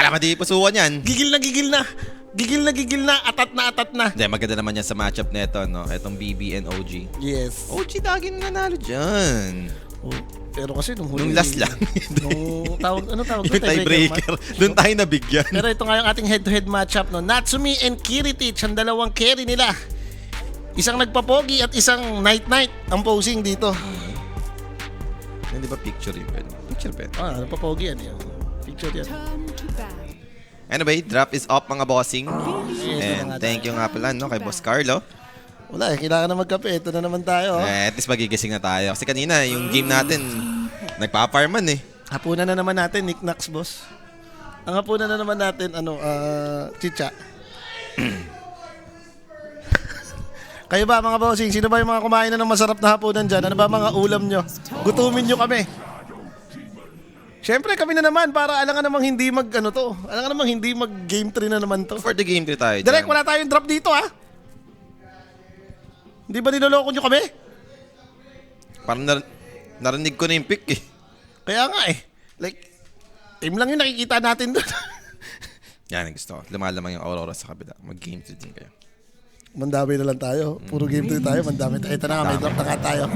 Kailangan di pusuan yan. Gigil na, gigil na. Gigil na, atat na. Hindi, maganda naman yan sa matchup nito, no? Itong BB and OG. Yes. OG laging nanalo dyan. Oh, pero kasi nung huli... Nung last lang. Nung ano tawag Yung tiebreaker. Doon tayo nabigyan. Pero ito nga yung ating head-to-head matchup, no? Natsumi and Kiritich, ang dalawang carry nila. Isang nagpapogi at isang night-night ang posing dito. Hindi ba picture yun? Picture pen. Nagpapogi yan. Picture yan. Anyway, drop is up mga bossing. And thank you nga pala, no? Kay Boss Carlo. Wala kailangan na magkape. Ito na naman tayo. At least magigising na tayo. Kasi kanina, yung game natin, nagpa-farman eh. Hapunan na naman natin, Nick Nax, boss. Ang hapunan na naman natin, chicha. Kayo ba mga bossing? Sino ba yung mga kumain na ng masarap na hapunan dyan? Ano ba mga ulam nyo? Gutumin nyo kami. Siyempre kami na naman para alangan namang hindi alangan namang hindi mag game 3 na naman to. For the game 3 tayo. Direk, wala tayong drop dito Hindi ba niloloko nyo kami? Parang narinig ko na yung pick eh. Kaya nga Like, team lang yung nakikita natin doon. Yan, gusto ko. Lumalamang yung Aurora sa kabila. Mag-game 3 din kayo. Mandami na lang tayo. Puro game 3 tayo. Mandami tayo. Ito na nga, may drop na nga tayo.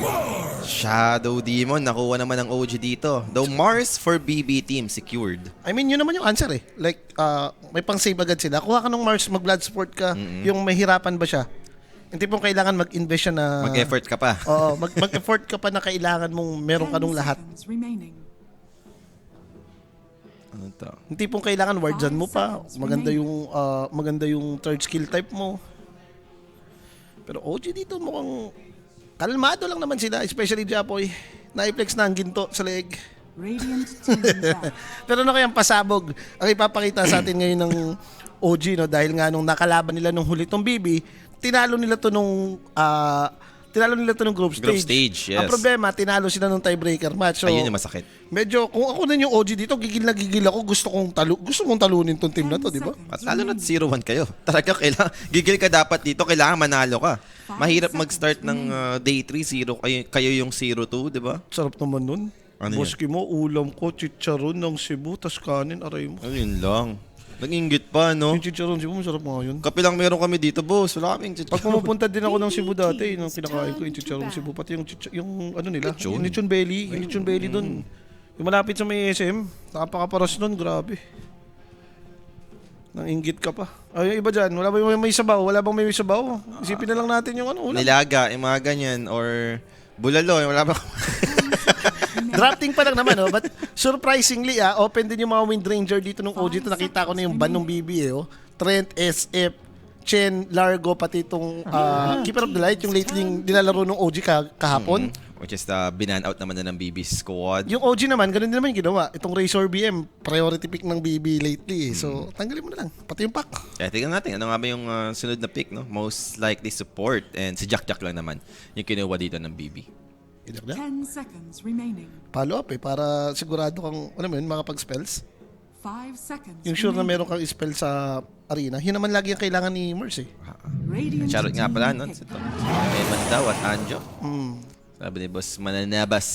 Shadow Demon, nakuha naman ng OG dito. Though Mars for BB team secured. I mean, yun naman yung answer Like, may pang-save agad sila. Kuha ka ng Mars, mag-blood sport ka. Yung mahirapan ba siya? Hindi pong kailangan mag-invest siya na... Mag-effort ka pa. Oo, mag-effort ka pa na kailangan mong meron ka nung lahat. Ano to? Hindi pong kailangan wardzan mo pa. Maganda yung third skill type mo. Pero OG dito mukhang kalmado lang naman sila, especially Japoy. Na-flex na ang ginto sa leg. Pero ano kayang pasabog ang ipapakita sa atin ngayon ng OG, no? Dahil nga nung nakalaban nila nung huli tong BB, tinalo nila to nung group stage. Group stage, yes. Ang problema, tinalo sila nung tiebreaker match. So, ayun yung masakit. medyo, kung ako na yung OG dito, gigil na gigil ako. Gusto kong talunin tong team na to, di ba? At lalo na 0-1 kayo. Talaga kailangan, gigil ka dapat dito, kailangan manalo ka. Mahirap mag-start ng day 3, 0, kayo yung 0-2, di ba? Sarap naman nun. Ano Boski mo, ulam ko, chicharon ng Cebu, tas kanin, aray mo. Ayun lang. Nag-inggit pa, no? Yung chicharon Cebu, masarap nga yun. Kape lang meron kami dito, boss. Wala kaming chicharon. Pag pumupunta din ako ng Cebu dati, nung kinakain ko yung chicharon Cebu, pati yung ano nila, yung lechon belly dun. Yung malapit sa may SM, napakaparas nun, grabe. Nang inggit ka pa. Ay, yung iba dyan, wala bang may sabaw? Isipin na lang natin yung ulam. Nilaga, yung mga ganyan, or bulalo, wala ba? Drafting pa lang naman, but surprisingly, open din yung mga Wind Ranger dito nung OG. Ito nakita ko na yung ban ng BB, Trent, SF, Chen, Largo, pati itong Keeper of the Light, yung lately nilalaro ng OG kahapon. Which is the binan out naman na ng BB squad. Yung OG naman, ganun din naman yung ginawa. Itong Razor BM, priority pick ng BB lately. So, tanggalin mo na lang. Pati yung pack. Kaya tingnan natin, ano nga ba yung sunod na pick, no? Most likely support. And si Jack lang naman yung kinuha dito ng BB. 10 seconds remaining. Follow up para sigurado kang, makapag-spells. 5 seconds. Yung sure na meron kang spell sa arena. Yun naman lagi ang kailangan ni Mercy. Charot nga pala, no? Ito. Eman daw at Anjo. Sabi ni Boss Mananabas.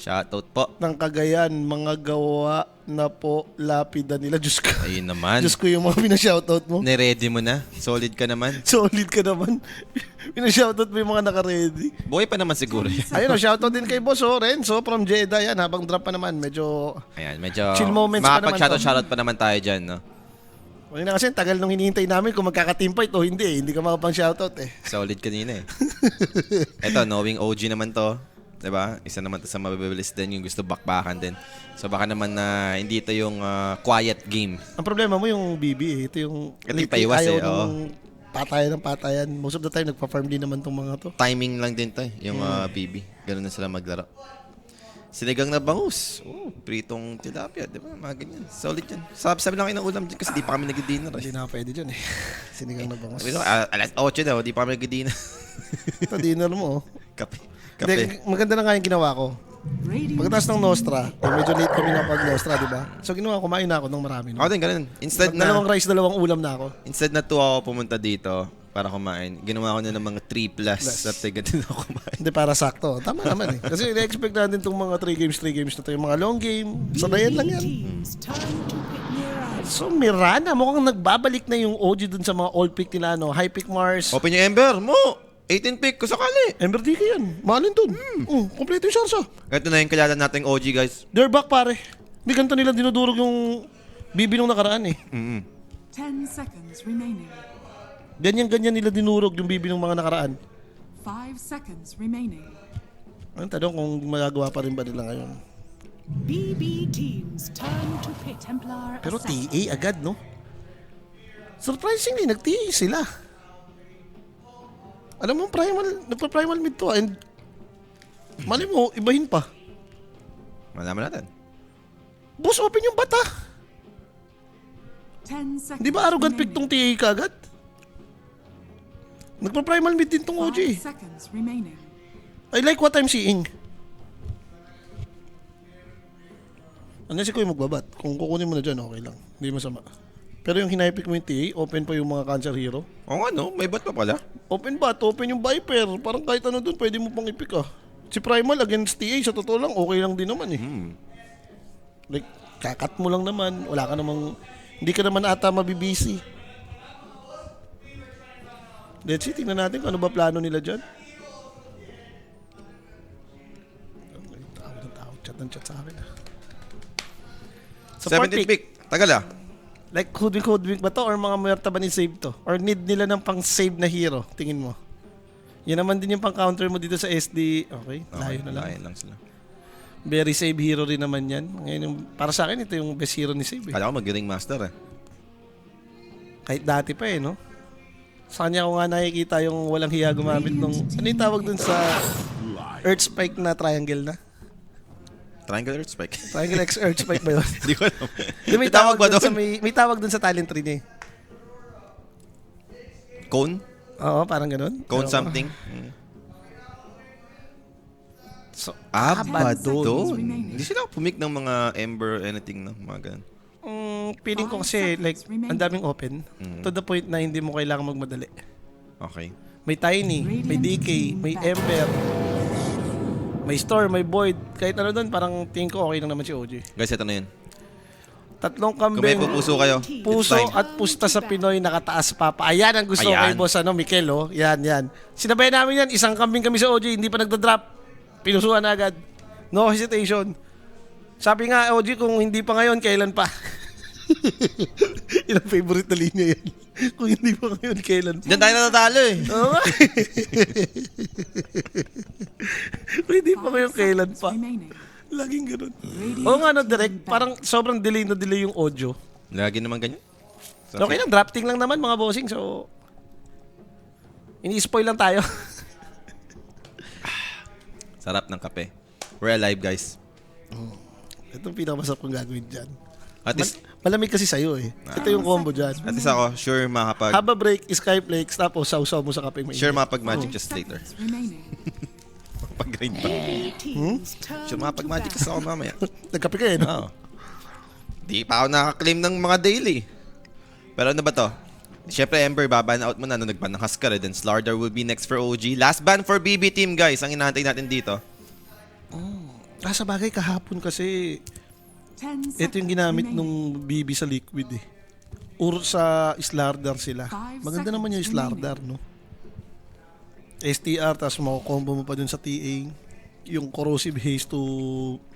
Shoutout po. Ng Cagayan, mga gawa na po lapida nila. Diyos ko. Ayun naman. Diyos ko yung mga pinashoutout mo. Niready mo na? Solid ka naman? Solid ka naman. Pinashoutout mo yung mga naka-ready. Buhay pa naman siguro yan. Ayun, shoutout din kay Boss Renzo from Jeddah. Yan, habang drop pa naman. Medyo Ayan, medyo chill moments pa naman. Makapag-shoutout pa naman tayo dyan, no? Wala na kasi, tagal nung hinihintay namin kung magkaka-team fight o hindi. Hindi ka makapang-shoutout Solid kanina Ito, knowing OG naman to. Diba? Isa naman to sa mabibilis din yung gusto bakbakan din. So baka naman na hindi ito yung quiet game. Ang problema mo yung BB Ito yung paiwas ayaw ng patayan. Most of the time, nagpa-farm din naman tong mga to. Timing lang din to yung BB. Ganun na sila maglaro. Sinigang na bangus. Pritong tilapia. Diba? Mga ganyan. Solid yan. Sabi lang kayo ng ulam dyan kasi di pa kami nag-dinner. Hindi na pwede dyan Sinigang na bangus. Alas 8 daw, di pa kami nag-dinner. Ito, dinner mo Kape. Hindi, maganda na nga yung ginawa ko. Pagkatapos ng Nostra, medyo late kami na pag-Nostra, di ba? So ginawa, kumain na ako ng marami. Ako din, ganun. Instead na, dalawang rice, dalawang ulam na ako. Instead na 2 ako pumunta dito para kumain, ginawa ko na ng mga 3 plus at ganun ako kumain. Hindi, para sakto. Tama naman Kasi na-expect natin itong mga 3 games na to. Yung mga long game, sanayan lang yan. So, Mirana, mukhang nagbabalik na yung OG dun sa mga old pick nila, no? High pick Mars. Open yung Ember mo. 18 pick kung sakali. Ember DK yan. Mahalin dun. Kompleto yung Sharsa. Ito na yung kilala nating OG, guys. They're back, pare. Hindi ganito nila dinudurog yung bibi nung nakaraan, eh. 10 seconds remaining. Ganyan-ganyan nila dinurog yung bibi nung mga nakaraan. 5 seconds remaining. Ang tanong kung magagawa pa rin ba nila ngayon. BB teams turn to pit Templar Pero assassin. TA agad, no? Surprisingly, nag-TA sila. Alam mo, nagpa-primal mid to, and mali mo, ibahin pa. Malaman natin. Boss, open yung bata. 10 seconds. Di ba arrogant pick tong TA ka agad? Nagpa-primal mid din tong 5 OG. seconds remaining. I like what I'm seeing. Ano si Kuya magbabat? Kung kukunin mo na dyan, okay lang. Hindi masama. Pero yung hinaypick mo yung TA, open pa yung mga cancer hero. Oo nga, no? May bat pa pala. Open bat, open yung Viper. Parang kahit ano dun, pwede mo pang i-pick ah. Si Primal against TA, sa totoo lang, okay lang din naman eh. Like, kakat mo lang naman. Wala ka namang, hindi ka naman ata mabibisi. Let's see, tingnan natin kung ano ba plano nila dyan. Chat ng chat sa akin ah. 17 pick. Tagal ah. Like, hoodwink ba to? Or mga muerta ba ni save to? Or need nila ng pang-save na hero? Tingin mo. Yan naman din yung pang-counter mo dito sa SD. Okay, layo na lang. Layo lang sila. Very save hero rin naman yan. Ngayon, para sa akin, ito yung best hero ni save eh. Kala ko mag-ring master eh. Kahit dati pa eh, no? Sa kanya ko nga nakikita yung walang hiya gumamit nung... Ano yung tawag dun sa Earth Spike na triangle na? Triangle Earth Spike. Triangle X Earth Spike ba yun? Hindi ko alam. Di, may, May tawag ba dun sa, doon? may tawag dun sa talent tree niya eh. Cone? Oo, parang ganun. Cone Oo. something? So, Ba doon? doon? Hindi sila pumik ng mga Ember, anything na mga ganun. feeling ko kasi like ang daming open to the point na hindi mo kailangan magmadali. Okay. May Tiny, may DK, may Ember, may Storm, may Void. Kahit ano doon, parang tingin ko okay lang naman si OG. Guys, ito na yun. Tatlong Kung may kambing, pupuso kayo, puso it's time. at pusta sa Pinoy nakataas papa. Ayan ang gusto ko kay Ayan. boss Mikel, oh. Yan. Sinabayan namin yan, isang kambing kami sa OG, hindi pa nagda-drop. Pinusuan na agad. No hesitation. Sabi nga, OG, kung hindi pa ngayon, kailan pa? Ilang favorite na linya yan. Kung hindi pa ngayon, kailan pa? Diyan tayo natatalo eh. Oo nga. Kung hindi pa ngayon, kailan pa? Remaining. Laging ganun. Oo nga, no, direct. Parang sobrang delay na delay yung audio. Lagi naman ganyan. Okay lang, drafting lang naman mga bossing. So, ini-spoil lang tayo. Sarap ng kape. We're alive, guys. Ito ang pinakamasarap kong gagawin dyan. At least, Malamig kasi sa'yo eh. Ito yung combo dyan. at least ako, sure makapag... Haba break, Skyflex, tapos sausaw mo sa kape mo. Sure makapag-magic just later. Seconds remaining. Makapag-grind pa. Teams turn Sure to makapag-magic battle. kasi ako mamaya. Nagkape ka eh, no? Oo. Di pa ako nakaka-claim ng mga daily. Pero ano ba to? Siyempre, Ember, baban out mo na. Nagban ng Huskar. Then Slardar will be next for OG. Last ban for BB team, guys. Ang inaantay natin dito. Sa bagay kahapon kasi 10 seconds ito yung ginamit remaining. nung BB sa Liquid eh. Or sa Slardar sila. 5 Maganda naman yung seconds Slardar, no? STR, tapos mako-combo mo pa dun sa TA. Yung Corrosive Haze to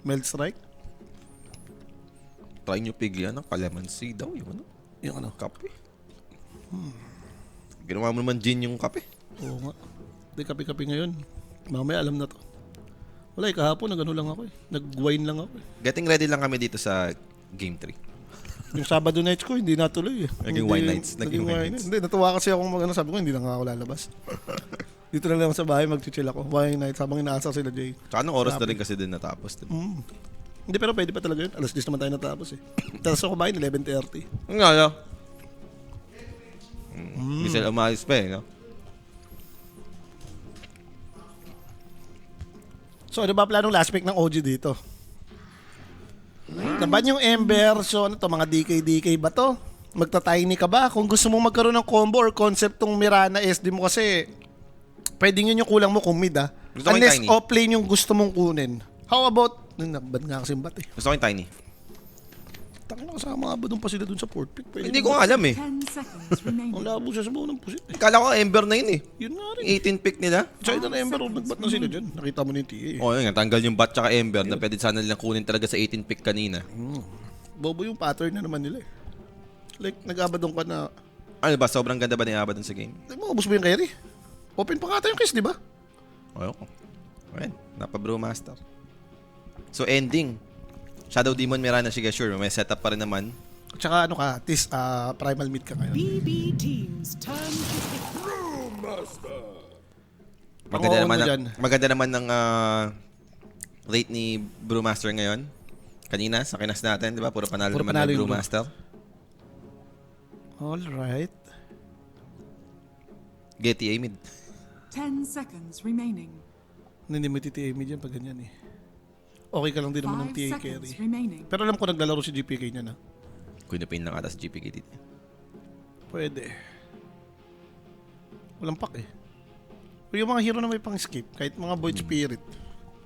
Melt Strike. Try nyo pigyan ng calamansi daw. Yung ano? Yung ano? Kape. Ginawa mo naman gin yung kape. Oo nga. Hindi kape-kape ngayon. Mamaya alam na to. Wala eh, kahapon nag-ano lang ako eh. Nag-wine lang ako eh. Getting ready lang kami dito sa Game 3. Yung Sabado nights ko, hindi natuloy eh. Naging Hindi- wine nights. Naging wine nights. Hindi, natuwa kasi ako mag-ano. Sabi ko, hindi lang ako lalabas. Dito na lang sa bahay, mag-chill ako. Wine nights habang inaasar sila Jay. Tsaka anong oras na rin kasi din natapos. Diba? Hindi, pero pwede pa talaga yun. Alas 10 naman tayo natapos eh. Tapos ako kumain, 11:30. Ang nga, no? Michelle umayos pa eh, no? So, ano ba planong last pick ng OG dito? Naban yung Ember, so ano to, mga DK ba to? Magta-tiny ka ba? Kung gusto mong magkaroon ng combo or concept tong Mirana SD mo kasi, pwedeng yun yung kulang mo kung mid ah. Gusto ko yung Unless tiny. offlane yung gusto mong kunin. How about, nakabad nga kasi yung bat eh. Gusto ko yung tiny. Taka na, kasama ba doon pa sila doon sa port pick? Pwede Hindi naman. ko nga alam eh. 10 seconds remaining. Ang labo siya sa buong ng pusit. Kala ko Ember na yun eh. Yun nga rin. 18 pick nila. Sa na Ember, nagbat na sila dyan. Nakita mo na yung TA. Oh, yun nga, tanggal yung bat tsaka Ember na pwede sana nilang kunin talaga sa 18 pick kanina. Bobo yung pattern na naman nila eh. Like, nag-abadong ka na, Ano ba, sobrang ganda ba ni Abba dun sa game? maubos mo yung carry. Open pa kata yung kiss, di ba? Ayoko. Ayan, napa-Brewmaster. So ending. Shadow Demon Mirana, sige sure, may setup pa rin naman. At saka ano ka, primal mid ka ngayon. BB teams turn to pick. Maganda Pangoon naman, mo dyan. maganda naman ng rate ni Brewmaster ngayon. Kanina, sa kinas natin, di ba? Puro panalo Puro naman panalo ng yung Brewmaster. Alright. Getty A mid. 10 seconds remaining. Hindi mo TA mid yan pag ganyan eh. Okay ka lang din naman ng 5 TA seconds carry. remaining. Pero alam ko naglalaro si GPK niya na. Queen of Pain lang ata sa GPK dito. Pwede. Walang pak eh. Pero yung mga hero na may pang-skip, kahit mga Void Spirit,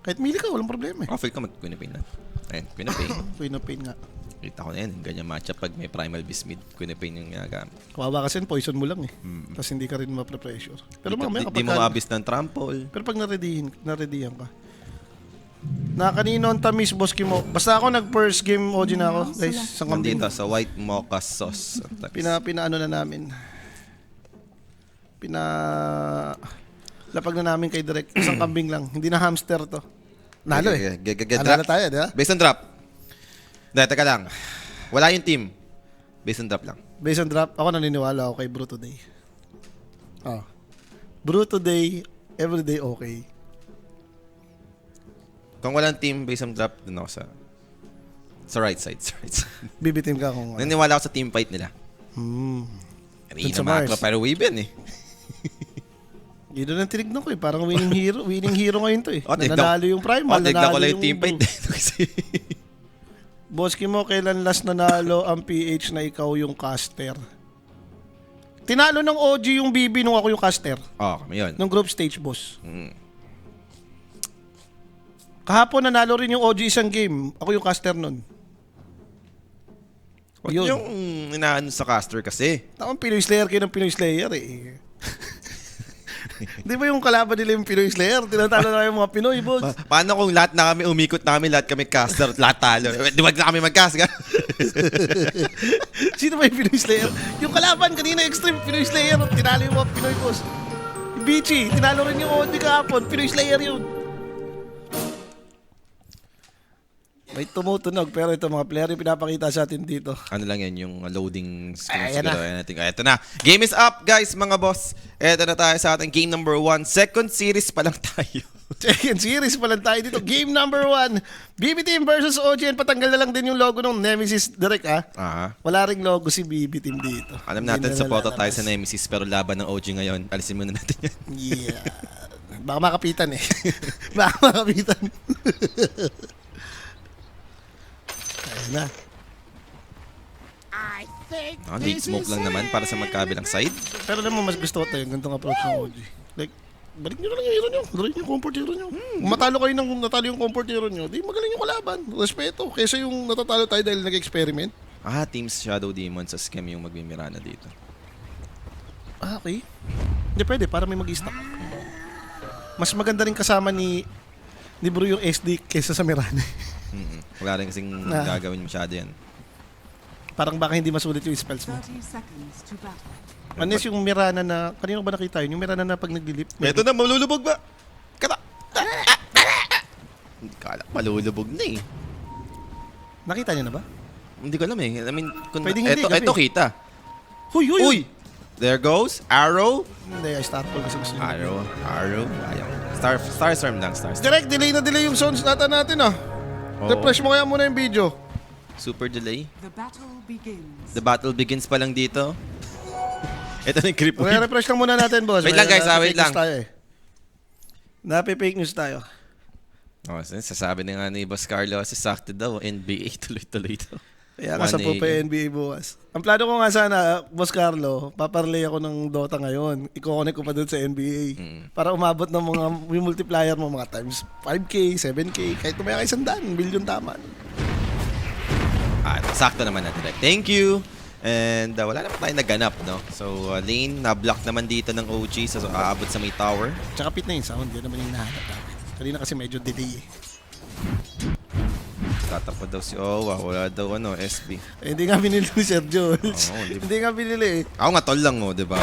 kahit mili ka, walang problema eh. Feel ka mag Queen of Pain na. Ayun, Queen of Pain. Queen of Pain nga. Kita ko na yan, ganyan matchup pag may Primal Beast mid. Queen of Pain yung ginagamit. Kawawa kasi poison mo lang eh. Tapos hindi ka rin mapre-pressure. Pero mamaya Di mo maabis ng trample. Pero pag nareadyhan ka. Na kanino ang tamis, boss mo. Basta ako nag-first game OG na ako, guys. Sa kambing. Nandito sa white mocha sauce. Pinaano na namin. Lapag na namin kay Direk. Isang kambing lang. Hindi na hamster to. Nalo eh. Nalo tayo, di ba? Based on drop. Dahil, teka lang. Wala yung team. Based on drop lang. Based on drop, ako naniniwala ako kay Bruto Day. Bruto Day, everyday okay. Kung walang team based on drop, dun ako sa right side. Sa right side. Bibitin ka kung ano. Naniniwala ako sa team fight nila. Dun sa Rina Mars. Macro, pero Weeben eh. Yun na tinignan ko eh. Parang winning hero ngayon to eh. Tignan- Nanalo yung Primal, tignan ko lang yung yung team fight. Boski mo, kailan last nanalo ang PH na ikaw yung caster? Tinalo ng OG yung BB nung ako yung caster. Kami yun. Nung group stage, boss. Mm. Kahapon nanalo rin yung OG isang game. Ako yung caster nun. Wag Yun. yung inaano sa caster kasi. Takong Pinoy Slayer kayo ng Pinoy Slayer eh. Di ba yung kalaban nila yung Pinoy Slayer? Tinatalo na yung mga Pinoy, boss. Paano kung lahat na kami umikot na kami, lahat kami caster, lahat talo? Di wag na kami mag-cast. Sino ba yung Pinoy Slayer? Yung kalaban kanina, Extreme Pinoy Slayer. Tinalo yung mga Pinoy, boss. Yung Bichi, tinalo rin yung OD kahapon. Pinoy Slayer yun. May tumutunog, pero ito mga player yung pinapakita sa atin dito. Ano lang yan, yung loading screen. Ayan siguro. na. Ayan natin. Ito na. Game is up, guys, mga boss. Ito na tayo sa ating game number 1. Second series pa lang tayo. Second series pa lang tayo dito. Game number 1. BB Team versus OGN. Patanggal na lang din yung logo ng Nemesis direct Aha. Wala ring logo si BB Team dito. Alam natin, Hindi na supporta tayo lalabas. sa Nemesis, pero laban ng OG ngayon. Alisin muna natin yan. Yeah. Baka makapitan eh. Baka makapitan. Ayun na. Lead smoke lang naman para sa magkabilang side. Pero alam mo, mas gusto ko tayo yung ganitong approach ng OG. Like, balik nyo na lang yung hero nyo. Balik nyo yung comfort hero nyo. Kung matalo kayo ng natalo yung comfort hero nyo, di magaling yung kalaban. Respeto. Kesa yung natatalo tayo dahil nag-experiment. Teams Shadow Demon sa scam yung magmimirana dito. Okay. Hindi pwede, para may mag-stock. Mas maganda rin kasama ni Bro yung SD kesa sa Mirane. Wala rin kasing gagawin masyado yan. Parang baka hindi masulit yung spells mo. 30 seconds to battle. Unless yung Mirana na, kanino ba nakita yun? Yung Mirana na pag naglilip. Ito na, malulubog ba? Kata! Kala ko malulubog na eh. Nakita niyo na ba? Hindi ko alam eh. I mean, kung Pwedeng hindi, gabi. ito kita. Huy! Uy! There goes. Arrow. Hindi, Star Pool kasi gusto niya. Arrow. Ayaw. Star Storm lang. Star Storm. Direct, delay na delay yung sounds natin ah. Oo. Refresh mo kaya muna yung video. Super delay. The battle begins. The battle begins pa lang dito. Ito na yung creep wave. Refresh lang muna natin, boss. Wait lang, guys, wait lang. Napi-fake news tayo. Sasabi na nga ni Boss Carlo, sakto daw, NBA tuloy-tuloy daw. Kaya nga sa 1 po pa yung NBA bukas. Ang plano ko nga sana, Boss Carlo, paparlay ako ng Dota ngayon. Iko-connect ko pa doon sa NBA. Para umabot ng mga yung multiplier mo, mga times 5K, 7K, kahit tumaya ka 100 million tama. Sakto naman na direct. Thank you. And wala naman tayo naganap, no? So, lane, na-block naman dito ng OG. So, aabot sa may tower. Tsaka pit na yung sound, yun naman yung nahanap namin. Kanina kasi medyo delay eh. Tatapad daw si Owa. Wala daw, SB. Eh, hindi nga binili ni Sir Jules. Oo, di ba? Hindi nga binili eh. Ako nga, tol lang, di ba?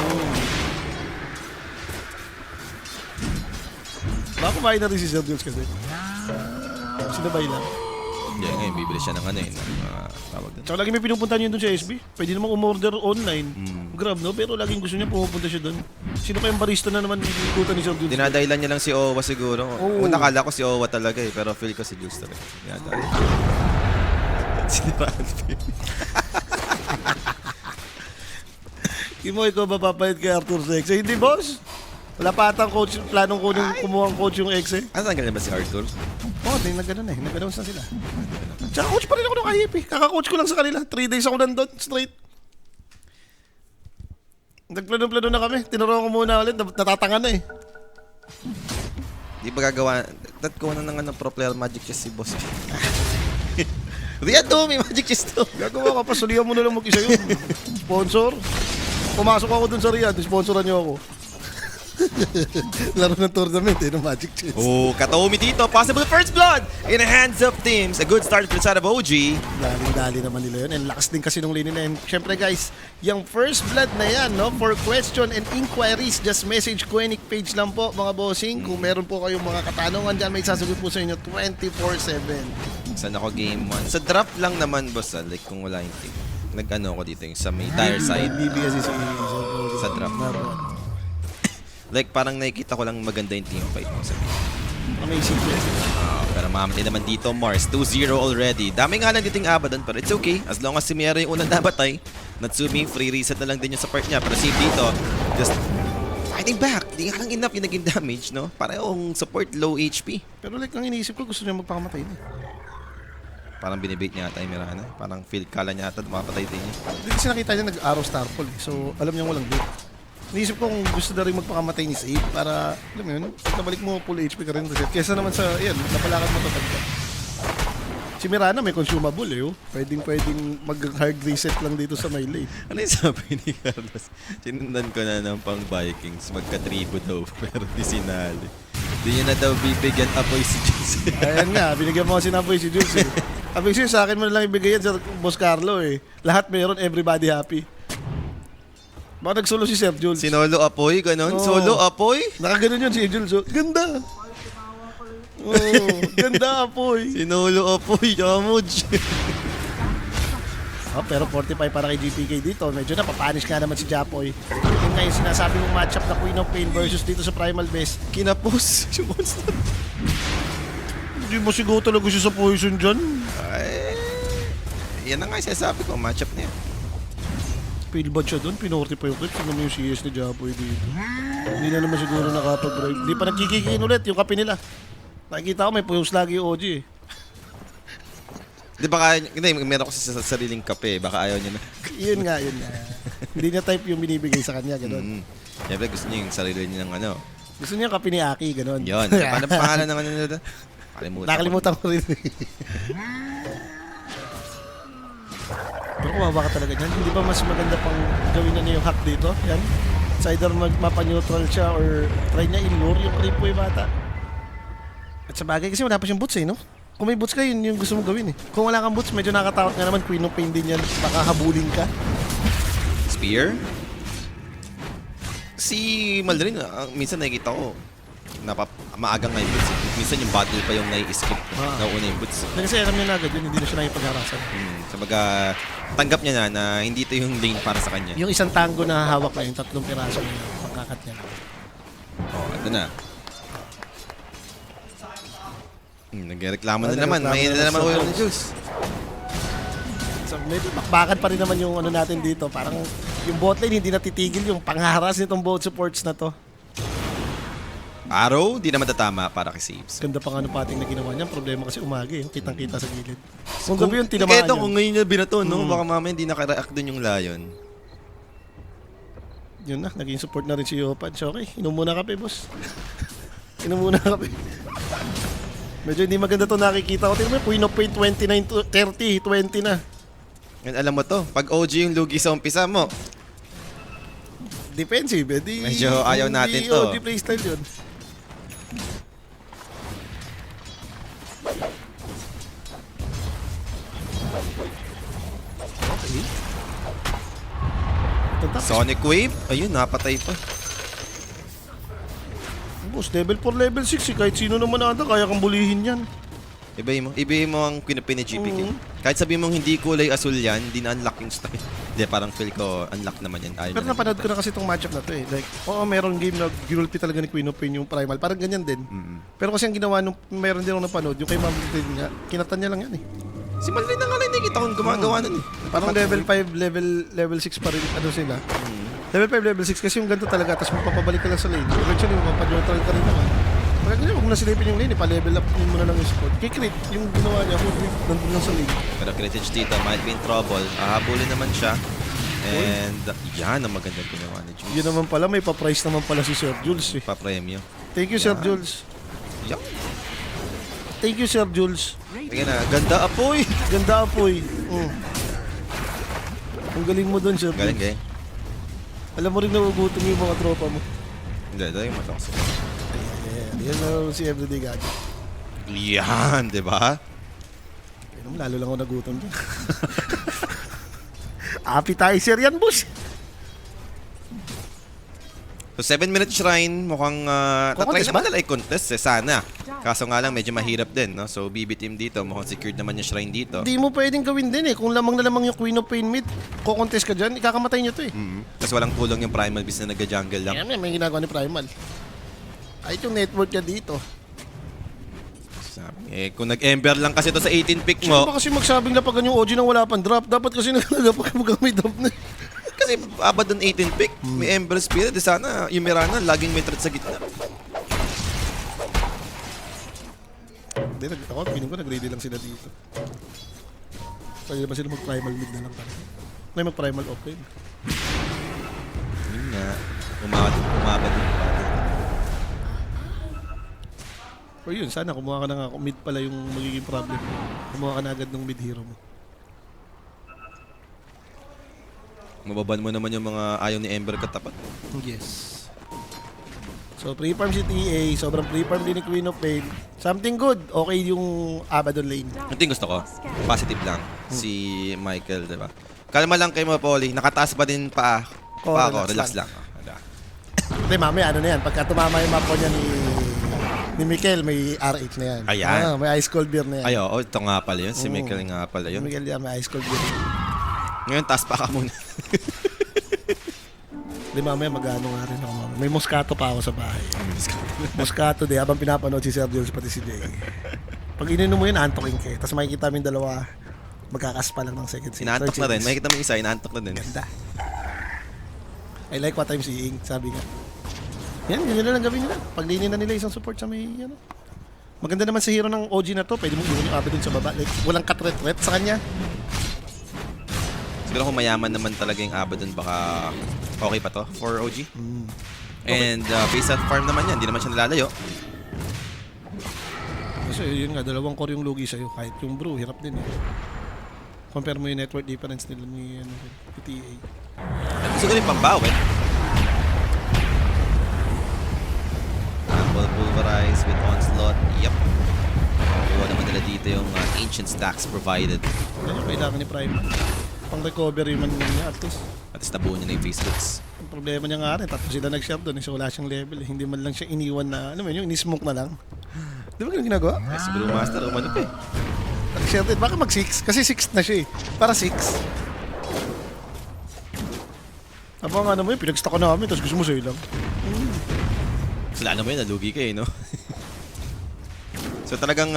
Baka kumain na rin si Sir Jules kasi. Sinabay lang. Hindi, ngayon, bibili siya ng tawag doon. Tsaka lagi may pinupunta niyo doon sa SB. Pwede namang umorder online. Grab, no? Pero laging gusto niya pumupunta siya doon. Sino kayang barista na naman ikutan ni Sir Jules? Dinadahilan niya lang si Owa siguro. Oo. Una kala ko si Owa talaga eh, pero feel ko si Jules talaga. Dinadahilan. Siniraan feel. Imo, ikaw ba papalit kay Arthur sa Exe? Hindi, boss. Wala pa atang coach, planong kumuha ang coach yung Exe. Ano tanggal na ba si Arthur? Oo, nagganon eh. Nagganon na sila. Tsaka coach pa rin ako ng IEP. Kaka-coach ko lang sa kanila. 3 days ako nandun, straight. Nagplano-plano na kami. Tinuro ko muna ulit. Natatanga na eh. Di ba gagawa? Ko na ng pro player Magic Chess si boss. Riyan to, may Magic Chess to. Gagawa ka pa. Sulihan mo na lang mag-isa yun. Sponsor. Pumasok ako dun sa Riyadh. Sponsoran niyo ako. Laro ng tournament ng Magic Chess. Oh, Kataomi dito. Possible first blood in the hands of teams. A good start for the side of OG. Dali naman nila yun. And lakas din kasi nung lane na yun. Siyempre guys, yung first blood na yan, no? For question and inquiries, just message Quenic page lang po mga bossing. Kung meron po kayong mga katanungan dyan, may sasagot po sa inyo 24/7. Saan ako game 1? Sa draft lang naman, boss. Like kung wala yung team. Nag-ano ako dito yung sa may tire side. BB kasi Sa draft. Like parang nakikita ko lang maganda yung team fight mo sa amazing play. pero mamatay naman dito Mars 2-0 already. Dami nga lang diting Abaddon pero it's okay. As long as si Miera yung unang nabatay, Natsumi free reset na lang din yung sa part niya. Pero save dito, just fighting back. Di nga lang enough yung naging damage, no? Parehong support low HP. Pero like ang iniisip ko, gusto niya magpakamatay na. Parang binibait niya ata yung Mirana. Parang feel kala niya ata mapatay din niya. Hindi kasi nakita niya nag-arrow starfall eh. So alam niya walang bait. Iniisip ko kung gusto na rin magpakamatay ni Save para, alam mo yun, nabalik mo full HP ka rin reset. Kesa naman sa, yan, napalakan mo tatag ka. Si Mirana may consumable eh, oh. Pwedeng mag-hard reset lang dito sa my lane. Ano yung sabi ni Carlos? Sinundan ko na ng pang Vikings. Magka-tribo daw, pero di sinali. Di niya na daw bibigyan apoy si Jules. Ayan nga, binigyan mo kasi napoy si Jules eh. Sabi ko sa akin mo na lang ibigay yan sa Boss Carlo eh. Lahat meron, everybody happy. Baka nag-solo si Sir Jules. Sinolo apoy, ganun? Oo. Solo apoy? Nakaganon yun si Jules. Oh. Ganda! Oh, ganda apoy. Sinolo apoy, Yamuj. Oh, pero 45 para kay GPK dito. Medyo napapanish nga naman si Japoy. Yun nga yung sinasabi mong matchup na Queen of Pain versus dito sa Primal Best. Kinapos yung monster. Hindi mo siguro talaga siya sa poison dyan. Ay, yan na nga yung sinasabi ko, matchup na yan. Pilbad siya doon, pinorty pa yung clip. Tingnan mo yung CS ni Japoy dito. Hindi na naman siguro nakapag-drive. Hindi pa nagkikikin ulit yung kape nila. Nakikita ko may puyos lagi yung OG eh. Di ba kaya, hindi, meron ko sa sariling kape, baka ayaw niya na. Yun nga. Hindi niya type yung binibigay sa kanya, gano'n. Siyempre gusto niya yung sarili niya ng ano. Gusto niya kape ni Aki, gano'n. Yun, paano pangalan naman nila doon? Nakalimutan ko rin. Pero kawawa ka talaga dyan. Hindi ba mas maganda pang gawin na niya yung hack dito? Yan. It's either mapa-neutral siya or try niya i-lure yung creep yung bata. At sa bagay kasi wala pa siyang boots eh, no? Kung may boots ka, yun yung gusto mong gawin eh. Kung wala kang boots, medyo nakatakot nga naman. Queen of Pain din yan. Baka habulin ka. Spear? Si Maldarin, minsan nakikita ko, maagang may boots. Minsan yung battle pa yung nai-skip na una yung boots. Kasi alam niya na agad yun, hindi na siya nakipag-harasan. So tanggap niya na hindi ito yung lane para sa kanya. Yung isang tango na hawak na yung 3 piraso na pangkakat niya. Oh, ito na. Nagreklamo na naman. May na naman ulo ni Jules. So medyo bakbakan pa rin naman yung ano natin dito. Parang yung bot lane hindi natitigil yung pangharas nitong both supports na to. Arrow, di naman tatama para kay Saves. Ganda pa nga ng pating na ginawa niya. Problema kasi umaga yung kitang-kita sa gilid. Kung gabi yung tinamaan Ito, yun. kung ngayon niya binato, no? Baka mamaya hindi naka-react dun yung Lion. Yun na, naging support na rin si Yopan. So okay, inom muna kape, boss. Inom muna kape. Medyo hindi maganda to nakikita ko. Tingnan mo, Queen of Pain 29, 30, 20 na. And alam mo to, pag OG yung lugi sa umpisa mo, Defensive, di... Medyo ayaw natin to. Di playstyle yun. Okay. Ito tapos. Sonic Wave, ayun, napatay pa. Boss, level 4, level 6 eh. Kahit sino naman ata, kaya kang bulihin yan. Ibahin mo ang pinapin ni GPK. Kahit sabihin mong hindi kulay asul yan, hindi na-unlock yung style. Hindi, parang feel ko, unlock naman yan. Ayaw Pero na napanood ko na kasi itong matchup na to eh. Like, oo, meron game na ginulpi talaga ni Queen of Pain yung Primal. Parang ganyan din. Pero kasi ang ginawa nung meron din ako napanood, yung kay Ma'am din nga, kinatan niya lang yan eh. Si Malvin na nga rin nakikita kong gumagawa nun eh. Parang level 5, level 6 pa rin, ano sila. Level 5, level 6 kasi yung ganito talaga, tapos magpapabalik ka lang sa lane. Eventually, mapapaneutral ka rin naman. Pagka ganyan, huwag mo na silipin yung lane, pa-level up mo na lang yung spot. Kay Crit, yung ginawa niya, nandun lang sa lane. Pero Critage dito, might be in trouble. Hahabulin naman siya. And yan ang magandang ginawa ni Jules. Yun naman pala, may pa-price naman pala si Sir Jules eh. Pa-premyo. Thank you, Sir Jules. Yup. Thank you, Sir Jules. Tingnan na, ganda apoy. Ganda apoy. Ang galing mo doon, Sir Jules. Galing, galing. Alam mo rin nagugutom yung mga tropa mo. Hindi, dahil yung matakas. Yan na si Everyday Gadget. Yan, di ba? Lalo lang ako nagutom dyan. Appetizer yan, boss. So 7-minute shrine, mukhang tatry Contest naman ba? nila i-contest eh, sana. Kaso nga lang medyo mahirap din, no? So BB team dito, mukhang secured naman yung shrine dito. Hindi mo pwedeng gawin din eh. Kung lamang na lamang yung Queen of Pain mid, kukontest ka dyan, ikakamatay nyo to eh. Tapos walang tulong yung Primal Beast na nag-jungle lang. Yan, may ginagawa ni Primal. Kahit yung network niya dito. Eh, kung nag-ember lang kasi to sa 18 pick Sino mo, ba kasi magsabing lapag yung OG nang wala pang drop? Dapat kasi naglapag mo may drop na. kasi abad ng 18 pick, may Ember Spirit, di sana yung Mirana laging may threat sa gitna. Hindi, ako, piling ko nag-ready lang sila dito. Pwede ba sila mag-primal mid na lang pala? May mag-primal off yun. Yun nga, umabad yung O yun, sana kumuha ka na nga. Kung mid pala yung magiging problem. Kumuha ka na agad ng mid hero mo. Mababan mo naman yung mga ayaw ni Ember katapat. Yes. So, pre-farm si TA. Sobrang pre-farm din ni Queen of Pain. Something good. Okay yung Abaddon lane. Ito yung gusto ko. Positive lang. Si Michael, di ba? Kalma lang kayo mga Poli. Nakataas pa din pa ako. Relax lang. Hindi, mamaya ano na yan. Pagka tumama yung map ko niya ni Mikel, may R8 na yan. Ayan. May Ice Cold Beer na yan. Ayo, ito nga pala yun. Si Michael nga pala Si yun. Mikel yan, may Ice Cold Beer. Ngayon, taas pa ka muna. Hindi, mamaya mag-ano nga rin ako. May Moscato pa ako sa bahay. Moscato din, habang pinapanood si Sir Jules pati si Jay. Pag ininom mo yun, antokin ka. Tapos makikita mo yung dalawa, magkakaspa lang ng second series. Inaantok na rin. Makikita mo yung isa, inaantok na din. Ganda. I like what I'm seeing, sabi nga. Yan, yun na lang gawin nila. Paglinin na nila isang support sa may, ano. Maganda naman sa hero ng OG na to. Pwede mo iwan yung Abaddon sa baba. Like, walang katret-ret sa kanya. Siguro kung mayaman naman talaga yung Abaddon, baka okay pa to for OG. And based at farm naman yan, hindi naman siya nalalayo. Kasi yun nga, dalawang core yung lugi sa'yo. Kahit yung brew, hirap din eh. Compare mo yung network difference nila ni PTA. Gusto ko rin pambawin. Ample pulverize with onslaught. Yep. Kuha naman nila dito yung ancient stacks provided. Yan yung kailangan ni Prime. Pang recovery man niya at least. At least nabuo niya na yung Facebooks. Ang problema niya nga rin, tatlo sila nag-share doon. So wala siyang level. Hindi man lang siya iniwan na, ano mo yun, ini-smoke na lang. Di ba ganun ginagawa? Eh, si Brewmaster, umano pa eh. Nag-share din. Baka mag-6. Kasi 6 na siya eh. Para 6. Aba nga naman yun, pinag-stack ko na kami, tapos gusto mo sa'yo lang. Sila naman yun, nalugi ka eh, no? So talagang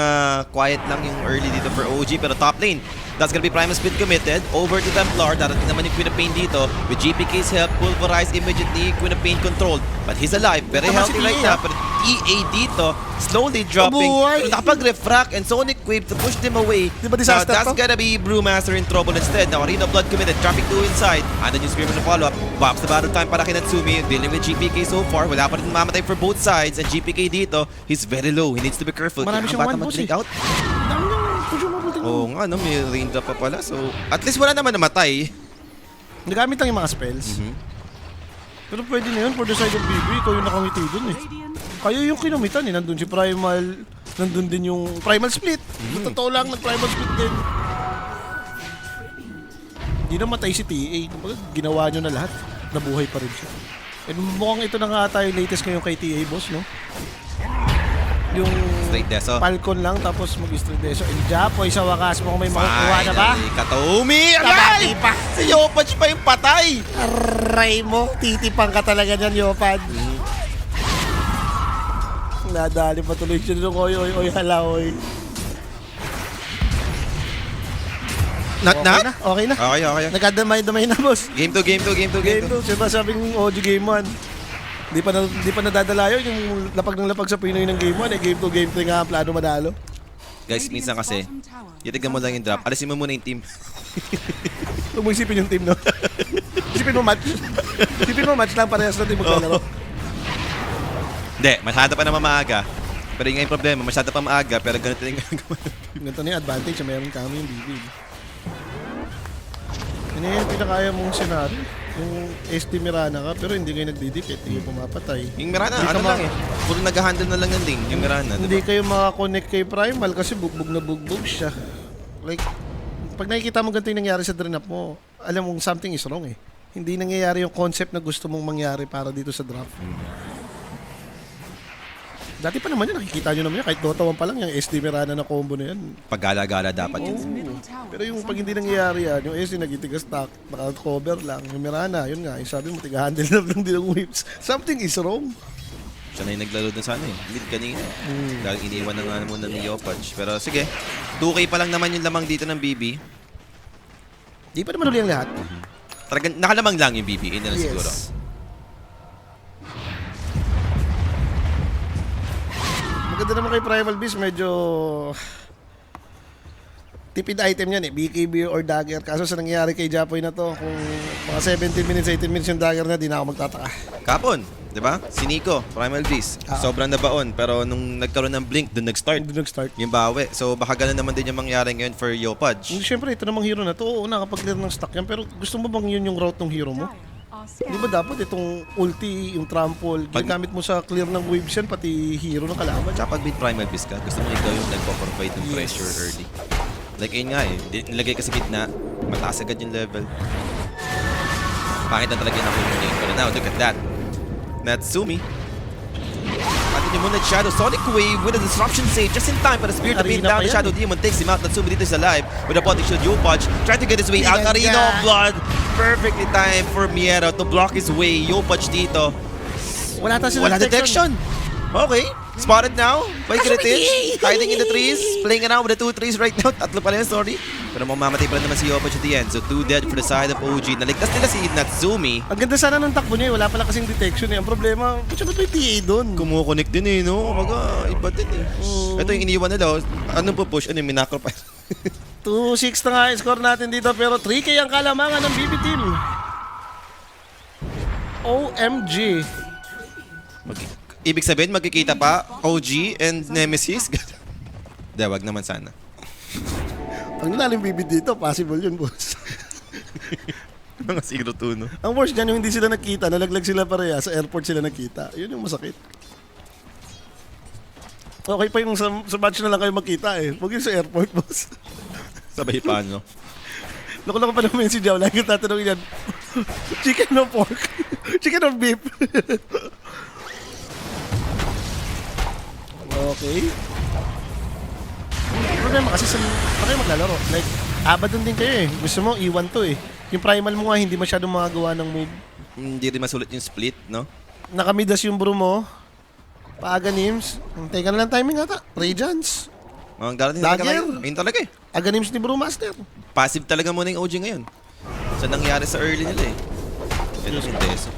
quiet lang yung early dito for OG, pero top lane, that's gonna be Primal Speed committed. Over to Templar, darating naman yung Queen of Pain dito. With GPK's help, pulverize immediately, Queen of Pain controlled. But he's alive, very Tama healthy si right EA, now. Pero EA dito, slowly dropping. Mabuhay! Pero nakapag-refract and Sonic Wave to push them away. Di ba disaster So that's to? gonna be Brewmaster in trouble instead. Now Arena of Blood committed, dropping 2 inside. And then yung Screamer na follow-up. Bops the battle time para kay Natsumi. Dealing with GPK so far. Wala pa rin mamatay for both sides. And GPK dito, he's very low. He needs to be careful. Marami Kailangan siyang bata one boss mag-drink eh. out. Dami niyang push yung multi Oo nga, no? May raindrop pa pala. So, at least wala naman namatay. Nagamit lang yung mga spells. Pero pwede na yun for the side of BB. Ikaw yung nakangiti dun eh. Radiant Kayo yung kinumitan eh. Nandun si Primal. Nandun din yung Primal Split. Sa totoo lang, nag-Primal Split din. Hindi namatay si TA. Kumbaga, ginawa nyo na lahat. Nabuhay pa rin siya. And mukhang ito na nga tayo latest ngayon kay TA, boss, no? Yung Straight deso. Falcon lang, tapos mag-straight deso. And Japoy, sa wakas, mukhang may makukuha na ba? Finally, Kataumi! Tabati Agay! pa. Si Yopaj pa yung patay! Aray mo, titipang ka talaga niyan, Yopad. Nadali pa tuloy siya nung oy, halaoy. Not. Okay na. Okay. Nagkadamay-damay na, boss. Game 2. Game 2. Siyempre sabing OG Game 1. Di pa nadadala yun yung lapag ng lapag sa Pinoy ng Game 1. Game 2, Game 3 nga ang plano madalo. Guys, minsan kasi, bottom tower. titignan mo lang yung drop. Alisin mo muna yung team. Huwag mo isipin yung team, no? Isipin mo match. Isipin mo match lang parehas natin maglalaro. Hindi, masyado pa naman maaga. Pero yung problema, masyado pa maaga, pero ganito yung gagawin. Ganito na yung advantage na meron kami yung BB. Yan yung pinakaya mong senaryo. Yung SD Mirana ka, pero hindi kayo nagdidikit, hindi yung pumapatay. Yung Mirana, Hindi ano ka lang eh. Puro nag-handle na lang yung lane, yung Mirana. Hindi Diba? kayo makakonect kay Primal kasi bugbog na bugbog siya. Like, pag nakikita mo ganito yung nangyari sa drain up mo, alam mong something is wrong eh. Hindi nangyayari yung concept na gusto mong mangyari para dito sa draft. Dati pa naman yun, nakikita nyo naman yun. Kahit Dota 1 pa lang, yung SD Mirana na combo na yan. Pag-gala-gala dapat yun. Middle tower. Pero yung pag hindi nangyayari yan, yung SD nagitigas stock, naka-cover lang. Yung Mirana, yun nga, yung sabi mo, tiga-handle na lang din ang whips. Something is wrong. Siya na yung naglaro dun sa ano eh. Mid kanina. Dahil iniwan na nga muna ni Yopaj. Pero sige, 2K pa lang naman yung lamang dito ng BB. Di pa naman uli ang lahat. Talagang nakalamang lang yung BB. Yun na lang siguro. Maganda naman kay Primal Beast, medyo tipid item yan eh, BKB or dagger. Kaso sa nangyayari kay Japoy na to, kung mga 17 minutes, 18 minutes yung dagger na, di na ako magtataka. Kapon, di ba? Si Nico, Primal Beast. Sobrang nabaon. Pero nung nagkaroon ng blink, dun nag-start. Hindi nag-start. Yung bawi. So baka ganun naman din yung mangyari ngayon for Yopaj. Siyempre, ito namang hero na to, oo, nakapag-clear ng stock yan, pero gusto mo bang yun yung route ng hero mo? Di ba dapat itong ulti, yung trample, ginagamit mo sa clear ng waves yan, pati hero ng kalaban? Tsaka pag beat Primal Beast ka, gusto mo ikaw yung nagpo-provide ng pressure early. Like yun nga eh, nilagay ka sa gitna, mataas agad yung level. Pangit na talaga yung nakuha yung pero now, look at that. Natsumi. Pati niyo muna Shadow Sonic Wave with a disruption save just in time para Spirit to pin Arena down. pa The yan Shadow Demon takes him out. Natsumi dito is alive with a body shield. Yopaj trying to get his way out. Pinagka. Arena of Blood. Perfectly timed for Miero to block his way. Yopaj dito. Wala ta Wala detection. Okay. Spotted now by Kritich. Hiding in the trees. Playing around with the 2 trees right now. Tatlo pa rin, sorry. Pero mamamatay pa rin naman si Yopaj at the end. So 2 dead for the side of OG. Naligtas nila si Natsumi. Ang ganda sana ng takbo niya, wala pala kasing detection eh. Ang problema, ba't may TA doon? Kumukonek din eh, no? Kumbaga, iba din eh. Ito yung iniwan nila. oh. Anong pupush? Ano yung minacro pa? 2-6 na nga yung score natin dito, pero 3K ang kalamangan ng BB team. OMG. Ibig sabihin, magkikita pa OG and Nemesis? Hindi, wag naman sana. Pag nanaling BB dito, possible yun, boss. Mga 0-2, no? Ang worst dyan, yung hindi sila nakita, nalaglag sila pareha, sa airport sila nakita. Yun yung masakit. Okay pa yung sa match na lang kayo makita eh. Huwag yung sa airport, boss. Sabay pa, no? Loko-loko pa naman si Jao. Lagi tatanungin yan. Chicken or pork? Chicken or beef? Okay. Problema kasi sa kayo maglalaro. Like, abadon din kayo eh. Gusto mo, iwan to eh. Yung primal mo nga, hindi masyadong makagawa ng move. Hindi rin masulit yung split, no? Nakamidas yung bro mo. Paaga Nims. Hintay ka na lang timing ata. Radiance. Ang darating Dagger. talaga ngayon. Ayun talaga eh. Aga Nims ni Bro Master. Passive talaga muna yung OG ngayon. Sa nangyari sa early nila eh. Ito si Deso.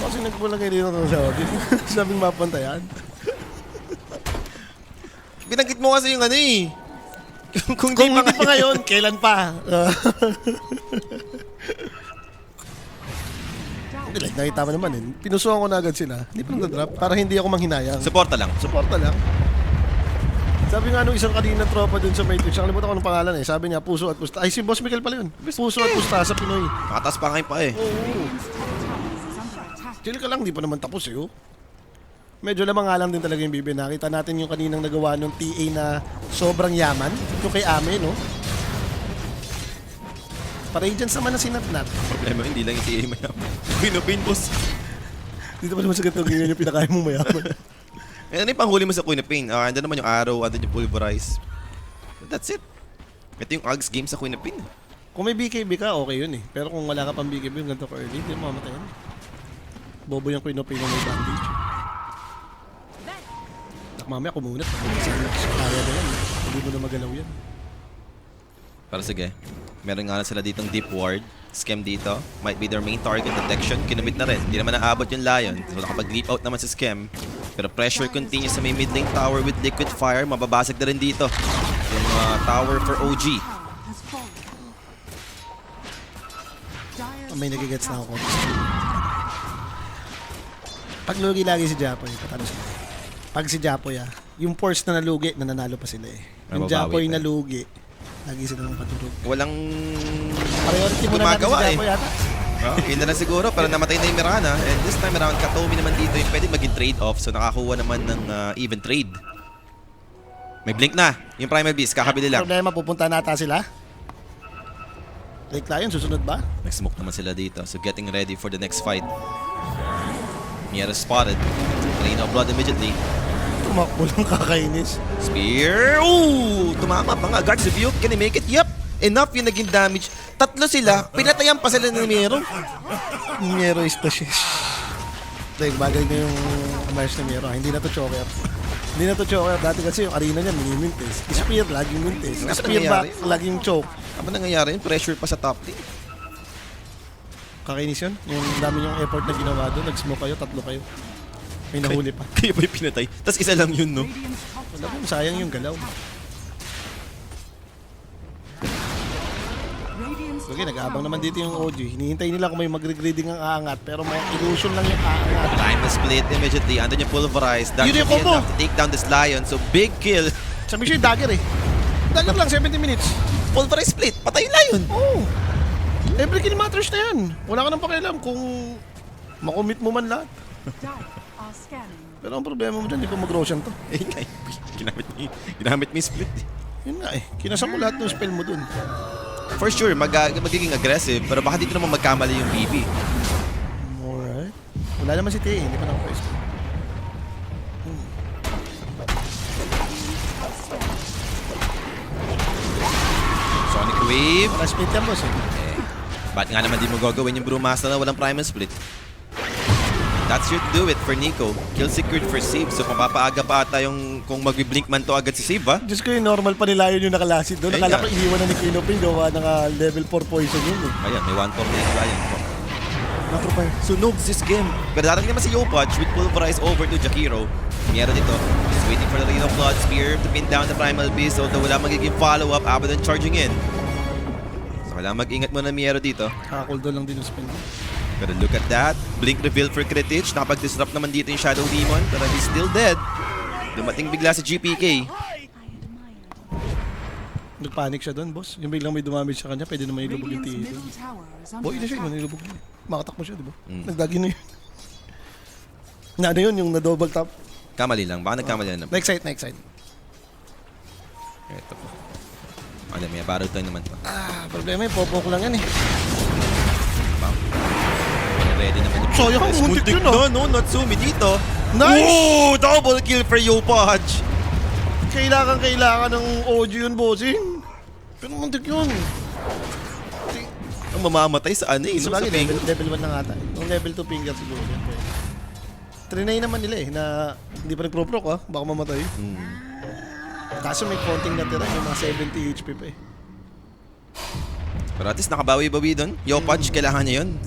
Kasi nagpulang kayo dito ng Saudi. Sabing mapantayan. Binanggit mo kasi yung ano eh. Kung Kung hindi pa ngayon, kailan pa? Hindi, like, nakita mo naman eh. Pinusuhan ko na agad sila. Hindi pa nag-drop para hindi ako manghinayang. Suporta lang. Suporta lang. Sabi nga nung isang kaninang tropa dun sa may Twitch, nakalimutan ko ng pangalan eh. Sabi niya, puso at pusta. Ay, si Boss Miguel pala yun. Puso at pusta sa Pinoy. Makatas pa ngayon pa eh. Oo. Radiant's top tower is under attack. Chill ka lang, di pa naman tapos eh. Oh. Medyo lamang nga lang din talaga yung Bibi. Nakita natin yung kaninang nagawa ng TA na sobrang yaman. Yung kay Ame, no? Pa-Radiance naman na sinatnat. Problema, hindi lang yung TA mayaman. Queen boss. Dito pa naman sa gatong ganyan yung pinakain mong mayaman. Eh, ano yung panghuli mo sa Queen of Pain? Andun naman yung arrow, andun yung pulverize. That's it. Ito yung Ags game sa Queen of Pain. Kung may BKB ka, okay yun eh. Pero kung wala ka pang BKB, yung ganito ka early, hindi mo mamatay yan. Bobo yung Queen of Pain na may bandage. Mamaya kumunat. Kaya na yan. Hindi mo na magalaw yan. Pero sige, meron nga na sila ditong deep ward. Scam dito. Might be their main target detection. Kinumit na rin. Hindi naman naabot yung Lion. So nakapag-leap out naman si Scam. Pero pressure continues sa may mid lane tower with liquid fire. Mababasag na rin dito. Yung tower for OG. Tower has fallen. Dire's May top nagigets na tower ako. Pag lugi lagi si Japoy, patalo sila. Pag si Japoy yung force na nalugi, nananalo pa sila eh. Yung Mababawi Japoy pa na eh. lugi, lagi silang patulog. Walang Priority mo na natin si gumagawa eh. Japoy yata. Yun na lang siguro, pero namatay na yung Mirana. And this time around, Katomi naman dito yung pwede maging trade-off. So nakakuha naman ng even trade. May blink na. Yung Primal Beast, kakabili lang. Problema, pupunta nata sila. Lake Lion, susunod ba? Nag-smoke naman sila dito. So getting ready for the next fight. Miera spotted. Rain of blood immediately. Tumakbo lang kakainis. Spear! Ooh! Tumama pa nga. Guards of Yuke, can he make it? Yup! Enough yung naging damage. Tatlo sila, pinatayan pa sila ng Miero. Miero is the shit. Like, bagay na yung Amars na Miero. Hindi na to choker. Hindi na to choker. Dati kasi yung arena niya, mini-mintes. Spear, laging mintes. Ano Spear back, nangyayari? laging choke. Ano nangyayari yun? Pressure pa sa top team. Kakainis yun. Yung dami yung effort na ginawa doon. Nag-smoke kayo, tatlo kayo. May nahuli pa. Kaya ba yung pinatay? Tapos isa lang yun, no? Radiant's top Wala po, sayang yung galaw. Radiant's Okay, top nag-aabang tower naman dito yung has fallen. OG. Hinihintay nila kung may mag-regrading ang aangat. Pero may illusion lang yung aangat. Time is split immediately. Andun yung pulverize. That Yun should yung be combo. enough to take down this Lion. So big kill. Sabi siya yung dagger eh. Dagger lang, 70 minutes. Pulverize split. Patay yung Lion. Oh. Every kill matters na yan. Wala ka nang pakialam kung makomit mo man lahat. Dire are scanning. Pero ang problema mo dyan, di pa mag-roshan to. Eh, nga eh. Ginamit mo yung split. eh. Yun nga eh. Kinasa mo lahat ng spell mo dun. For sure, magiging aggressive. Pero baka dito naman magkamali yung BB. Alright. Wala naman si Tay, hindi pa nakapais. Sonic Wave. Wala split yan boss eh. Ba't nga naman di mo gagawin yung Brewmaster na walang primal split? That should do it for Nico. Kill secured for Save. So papapaaga pa ata yung kung magbi-blink man to agad si Save, ha? Diyos ko yung normal pa nila yun yung nakalasid doon. Ayun Nakala nga. ko iniwan na ni Kinopin gawa ng level 4 poison yun eh. Ayan, may 1-4 na yung Lion. Nakropay. Sunog this game. Pero darating naman si Yopaj with Pulverize over to Jakiro. Meron dito. He's waiting for the Rain of Blood Spear to pin down the Primal Beast. Although wala magiging follow-up, Abaddon charging in. So kailangan mag-ingat muna Miero dito. Kakakul doon lang din yung spell. Pero look at that. Blink reveal for Kritich. Nakapag-disrupt naman dito yung Shadow Demon. Pero he's still dead. Dumating bigla si GPK. Nagpanic siya doon, boss. Yung biglang may dumamage sa kanya, pwede naman ilubog yung Radiant's tiyo. middle tower is under Boy, na siya, attack. nilubog niya. Makatakbo siya, di ba? Nagdagi na yun. Na ano yun, yung na-double tap. Kamali lang. Baka nagkamali na naman. Next side, next side. Ito po. Ano, may barrel time naman to. Problema yung popok lang yan eh. Ready naman yung Sayang, Pulverize. muntik yun, na, no? Natsumi dito. Nice! Oh! Double kill for Yopaj. Kailangan ng OG yun, bossing. Pero muntik yun. Ang mamamatay sa ano eh. No? Sa Sabagay, ping. level 1 na nga tayo. Yung level 2 finger siguro yan. pwede. Trinay naman nila eh, na hindi pa nagpro-proc ah. Baka mamatay. Kaso may konting natira, yung mga 70 HP pa eh. Pero at least nakabawi-bawi doon. Yopaj, kailangan niya yun.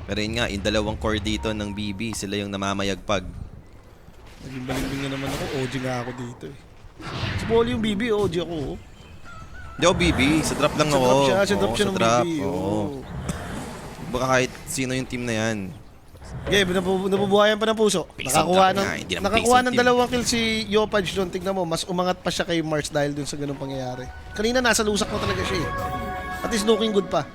Pero yun nga, yung dalawang core dito ng BB, sila yung namamayagpag. Naging balimbing na naman ako, OG nga ako dito eh. Si Bolly yung BB, OG ako oh. Hindi ako BB, sa drop lang Sa ako. drop siya Oo, ng sa drop. BB. Oo. Oo. Baka kahit sino yung team na yan. Okay, nabubuhayan pa ng puso. Base on top nga, hindi naman Nakakuha base on ng team. 2 kill si Yopaj doon. Tignan mo, mas umangat pa siya kay Mars dahil dun sa ganung pangyayari. Kanina nasa lusak mo talaga siya eh. At least looking good pa.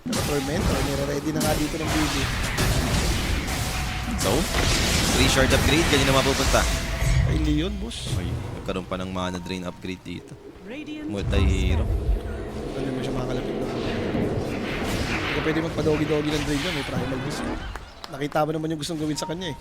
Pero Tormento, nire-ready na nga dito ng BB. So, 3 shard upgrade, ganyan na mapupunta. Ay, Leon, boss. Ay, nagkaroon pa ng mana drain upgrade dito. Radiant Multi-hero. Hindi mo siya makakalapit na. Hindi ka pwede magpa-doggy-doggy ng Dragon, may primal boss. Nakita mo naman yung gustong gawin sa kanya eh.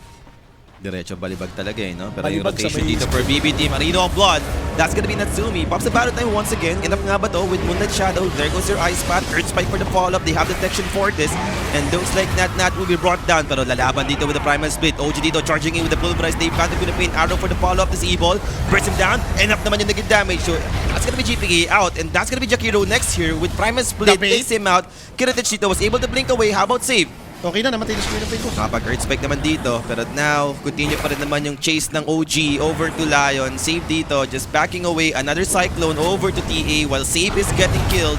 Diretso balibag talaga eh, no? Pero yung Balibag rotation sabay- dito for BB Team, Arena of Blood. That's gonna be Natsumi. Pops the battle time once again. Enough nga ba to with Moonlight Shadow? There goes your Ice Path. Earth Spike for the follow-up. They have detection for this. And looks like Nat will be brought down. Pero lalaban dito with the Primal Split. OG dito charging in with the Pulverized Dave Phantom with the Pain Arrow for the follow-up. This Evil. Burst him down. Enough naman yung naging damage. So that's gonna be GPA out. And that's gonna be Jakiro next here with Primal Split. Dami. Takes him out. Kiritich dito was able to blink away. How about save? Okay na, namatay na screen ng ko. Nakapag-earth spike naman dito, pero now, continue pa rin naman yung chase ng OG over to Lion. Save dito, just backing away. Another Cyclone over to TA while Save is getting killed.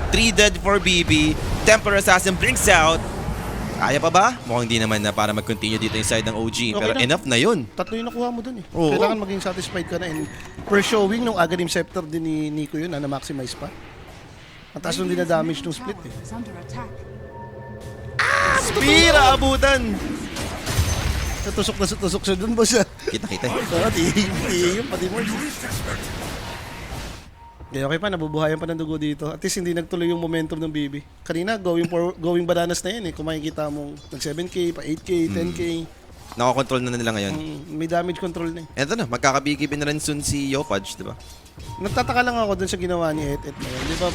3 dead for BB. Temper Assassin blinks out. Kaya pa ba? Mukhang hindi naman na para mag-continue dito yung side ng OG. Okay Pero na. enough na yun. Tatlo yung nakuha mo dun eh. Oo. Kailangan maging satisfied ka na. And per showing, nung Aghanim Scepter din ni Nico yun, na-maximize pa. Ang taas nung dinadamage nung split eh. Is under attack. Spira, abutan! Tusok siya dun, boss. Kita-kita. Yung pati mo. Okay pa, nabubuhayan pa ng dugo dito. At least hindi nagtuloy yung momentum ng BB. Kanina, going bananas na yun eh. Kung makikita mong nag 7K, pa 8K, 10K. Nakakontrol na nila ngayon. May damage control na eh. Eto na, magkakabigibin na rin soon si Yopaj, di ba? Nagtataka lang ako dun sa ginawa ni Et na yun. Di ba,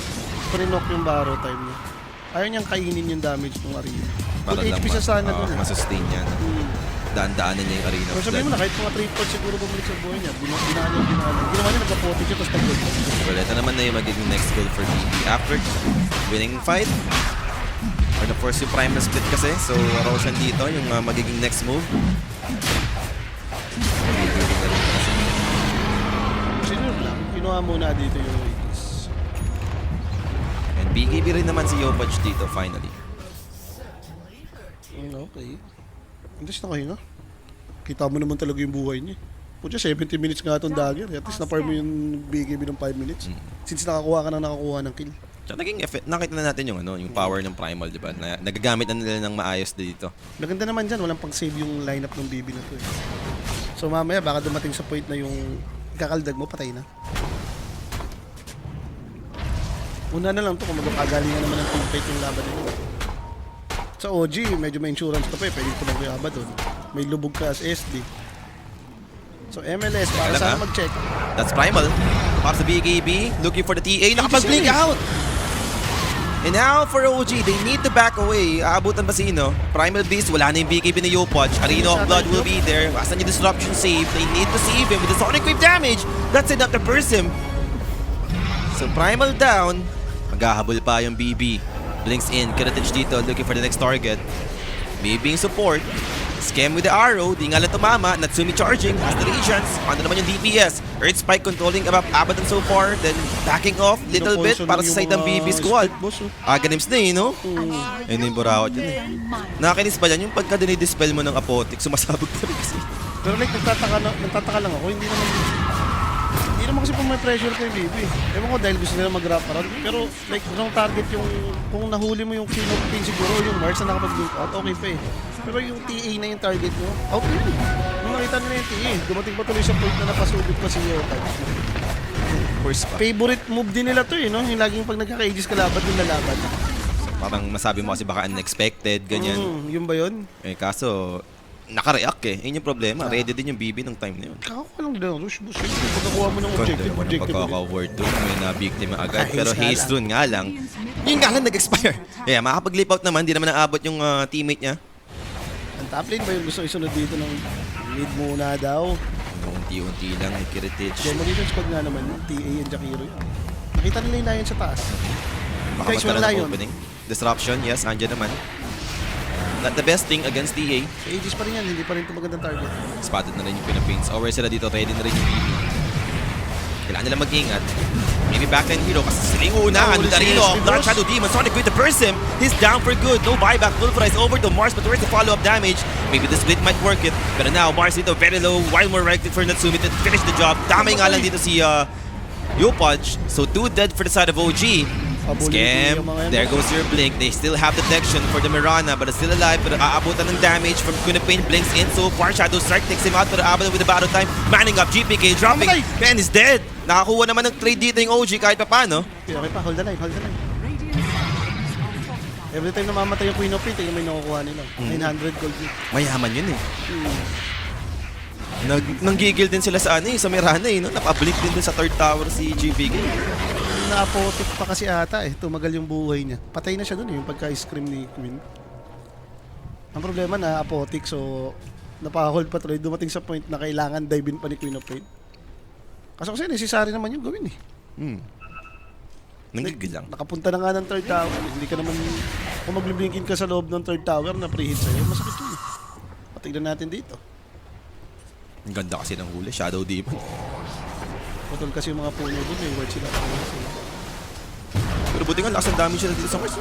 pre-knock yung baro time niya. Ayaw niyang kainin yung damage ng arena. Para Good lang HP siya sana dun eh. masustain niya. Daan-daanan niya yung arena. Pero sabihin mo na, kahit mga 3 points siguro bumalik sa buhay niya. Binalo. Ginawa niya, nagka-40 siya, tapos nag-gold. Well, ito naman na yung magiging next goal for BB. After winning fight, or the first yung Primal Split kasi, so Roshan dito, yung magiging next move. Sino lang, kinuha muna dito yung Reyes. And BKB rin naman si Yopaj dito, finally. Okay. Antas na kayo nga. Kita mo naman talaga yung buhay niya. Pucha, 70 minutes nga itong dagger. At least na-farm mo yung BKB ng 5 minutes. Since nakakuha ng kill. Tsaka naging effect, nakita na natin yung, yung power ng Primal, di ba? Na, nagagamit na nila ng maayos dito. Maganda naman dyan, walang pang-save yung lineup ng BB na to eh. So mamaya baka dumating sa point na yung kakaldag mo, patay na. Una na lang to kung magkakagalingan naman ng team fight yung laban nila. Sa OG, medyo may insurance ka pa eh. Pwede ito mag-yaba doon. May lubog ka as SD. So MLS, para Talaga? sana mag-check. That's Primal. Pops the BKB, looking for the TA, nakapag-blink out! And now for OG, they need to back away. Aabutan ba sino? Primal Beast, wala na yung BKB ni Yopaj. Arena of Blood will be there. Asan yung disruption save? They need to save him with the Sonic Wave damage. That's enough to burst him. So Primal down. Maghahabol pa yung BB. Blinks in, Kiritich dito, looking for the next target. BB yung support. Scam with the arrow, di nga lang tumama. Natsumi charging, has the regions. Ano naman yung DPS? Earth Spike controlling Abaddon so far, then backing off little bit para sa side ng BB squad. Aganims na eh, no? Ayun yung burawat yun eh. Nakakinis ba yan? Yung pagka dinidispel mo ng apotek, sumasabog pa rin kasi. Pero like, nagtataka lang ako, hindi naman kasi pang may pressure kay BB. Ewan ko dahil gusto nila mag-wrap around. Pero like, wrong target yung, kung nahuli mo yung Kingdom King siguro, yung Mars na nakapag-look out, okay pa eh. Pero yung TA na yung target mo, out yun. Nung nakita nila yung TA, dumating pa tuloy sa point na napasugod pa si Yota. Course pa. Favorite move din nila to eh, no? Yung laging pag nagkaka-aegis kalaban yung lalaban. Parang masabi mo kasi baka unexpected, ganyan. Yun ba yun? Eh kaso, naka-react eh. Yun yung problema. Ready din yung BB ng time na yun. Kakakuha lang nila ng rush, boss. Pagkakuha mo ng objective, Ganda naman ang pagkaka-word doon. May na-victim agad. Haste Pero nga haste lang. run nga lang. Yun nga lang nag-expire. Yeah, makakapag-leap out naman. Di naman naabot yung teammate niya. Ang top lane ba yung gusto isunod dito ng mid muna daw? Unti-unti lang. May Kiritich. Demolition Squad nga naman yung TA and Jakiro yun. Nakita nila yung Lion sa taas. Baka Guys, magkaroon wala ng yun. opening. Disruption, yes. Andyan naman. Not the best thing against TA. Sa Aegis pa rin yan, hindi pa rin ito magandang target. Spotted na rin yung Pinapaints. Over sila dito. Ready na rin yung BB. Kailangan nila mag-ingat. Maybe backline hero kasi siling una. Holy Darilo, shit, Dark boss. Shadow Demon, Sonic with the burst him. He's down for good. No buyback. Pulverize over to Mars, but where's the follow-up damage? Maybe the split might work it. Pero now, Mars dito very low. While more right for Natsumi to finish the job. Damay nga lang dito si Yopaj. So 2 dead for the side of OG. Scam. There goes your blink. They still have detection for the Mirana, but it's still alive. Pero aabutan ng damage from Kunipin. Blinks in so far. Shadow Strike takes him out. Pero aabutan with the battle time. Manning up. GPK dropping. Ben is dead. Nakakuha naman ng trade dito yung OG kahit pa paano. Okay pa, hold the line, hold the line. Radiant structures are fortified. Every time namamatay yung Queen of Fate, yung may nakukuha nila. 900 gold yun. Mayaman yun eh. Nanggigil din sila sa ano eh, sa Mirana eh. No? Napablink din dun sa third tower si GPK. Na-apotic pa kasi ata eh. Tumagal yung buhay niya. Patay na siya dun eh, yung pagka-scream ni Queen. Ang problema na-apotic, so napa-hold pa tuloy. Dumating sa point na kailangan dive in pa ni Queen of Fate. Kasi necessary naman yung gawin eh. Nanggigil lang. Nakapunta na nga ng third tower. Hindi ka naman, kung magbiblinkin ka sa loob ng third tower na pre-hit sa'yo, masakit yun eh. Patignan natin dito. Ang ganda kasi ng huli, Shadow Demon. Putol kasi yung mga puno doon eh. Word sila. Pero buti nga, lakas ang damage sila dito sa Mars.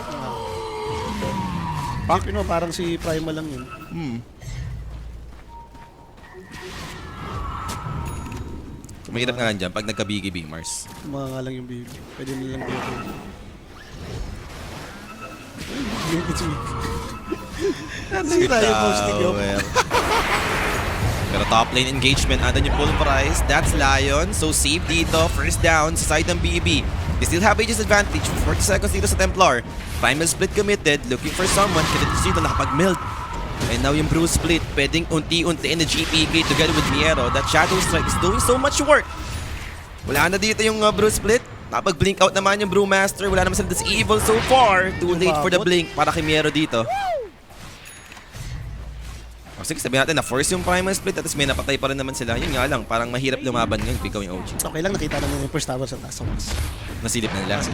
Isipin mo, parang si Primal lang yun. Mahirap nga lang dyan pag nagka-BKB Mars. Mga nga lang yung baby. Pwede nilang baby. Blink it's weak. Hindi tayo posting yun. Pero top lane engagement, andan yung Pulverize. That's Lion. So save dito. First down sa side ng BB. They still have Aegis advantage. 40 seconds dito sa Templar. Primal split committed. Looking for someone. Kinitis dito nakapag-meld. And now yung Brew split. Pwedeng unti-unti in the GPK together with Miero. That Shadow Strike is doing so much work. Wala na dito yung Brew split. Nakapag-blink out naman yung Brewmaster. Wala naman sila this evil so far. Too late for the blink para kay Miero dito. Sige, sabihin natin na force yung primal split at may napatay pa rin naman sila. Yun nga lang, parang mahirap lumaban ngayon kung ikaw yung OG. Okay lang, nakita naman yung first tower sa taas. Nasilip na nila.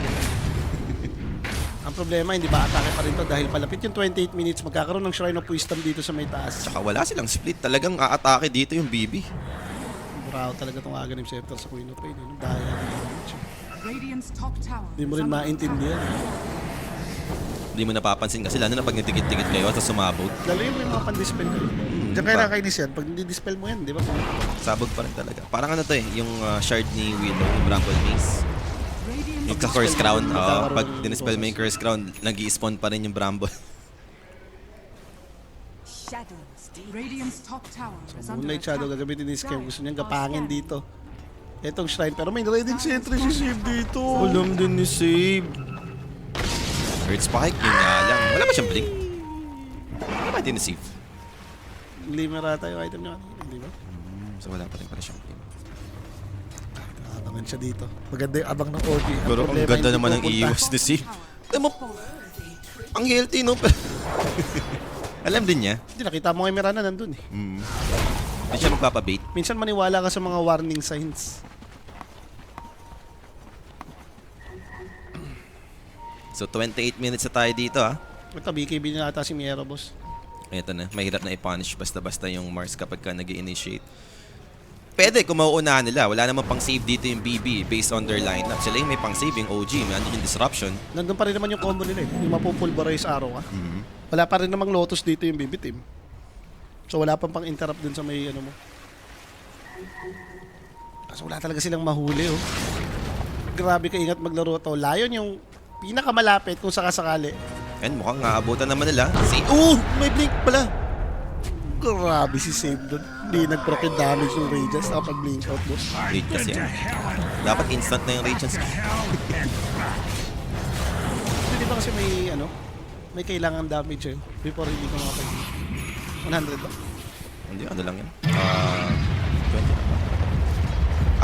Ang problema, hindi ba atake pa rin to dahil palapit yung 28 minutes, magkakaroon ng Shrine of Wisdom dito sa may taas. Tsaka wala silang split. Talagang aatake dito yung BB. Buraho talaga itong Aghanim Scepter sa Queen of Pain. Daya. Radiant's top tower. Hindi mo is rin under maintindihan. Hindi mo napapansin kasi lalo na pag nagtikit-tikit kayo at sumabog. Lalo yung may mga pan-dispel kayo. Diyan kayo nakakainis yan. Pag hindi dispel mo yan, di ba? Sabog pa rin talaga. Parang ano to eh, yung shard ni Willow, yung Bramble Maze. Radiant Yung sa Curse Crown, Magkakaroon pag ng dinispel mo yung Curse Crown, nag-i-spawn pa rin yung Bramble. Radiant's top tower is under Moonlight Shadow attack. gagamitin ni Scam. Gusto niyang gapangin dito. Etong Shrine. Pero may Radiant Sentry si Save dito. Alam din ni Save. Earth Spike, yun nga lang. Wala ba siyang blink? Wala ba din ni Save? Glimmer ata yung item niya kanina, di ba? So wala pa rin pala siyang blink. Abangan siya dito. Maganda yung abang ng OG. Pero ang problema, ganda hindi naman ng pupunta. iwas ni Save. Alam mo, ang healthy no? Alam din niya. Hindi, nakita mo kay Mirana nandun eh. Hindi siya magpapabait. Minsan maniwala ka sa mga warning signs. So 28 minutes na tayo dito ah. Ito, BKB na ata si Miero, boss. Ito na, mahirap na i-punish basta-basta yung Mars kapag ka nag-i-initiate. Pwede kung mauunahan nila. Wala namang pang-save dito yung BB based on their lineup. Sila yung may pang-save yung OG. May andun yung disruption. Nandun pa rin naman yung combo nila eh. Yung mapupulverize arrow ka. Wala pa rin namang Lotus dito yung BB team. So wala pang pang-interrupt dun sa may ano mo. Kaso wala talaga silang mahuli oh. Grabe ka ingat maglaro to. Lion yung pinakamalapit kung sakasakali. And mukhang aabutan naman nila. May blink pala. Grabe si Save dun. Hindi nag-profit damage ng Rages kapag blink out boss. Late kasi yan. Dapat instant na yung Radiance. Hindi ba kasi may ano? May kailangan damage eh. Before hindi ko makapag 100 ba? Hindi, ano lang yan. 20 na ba?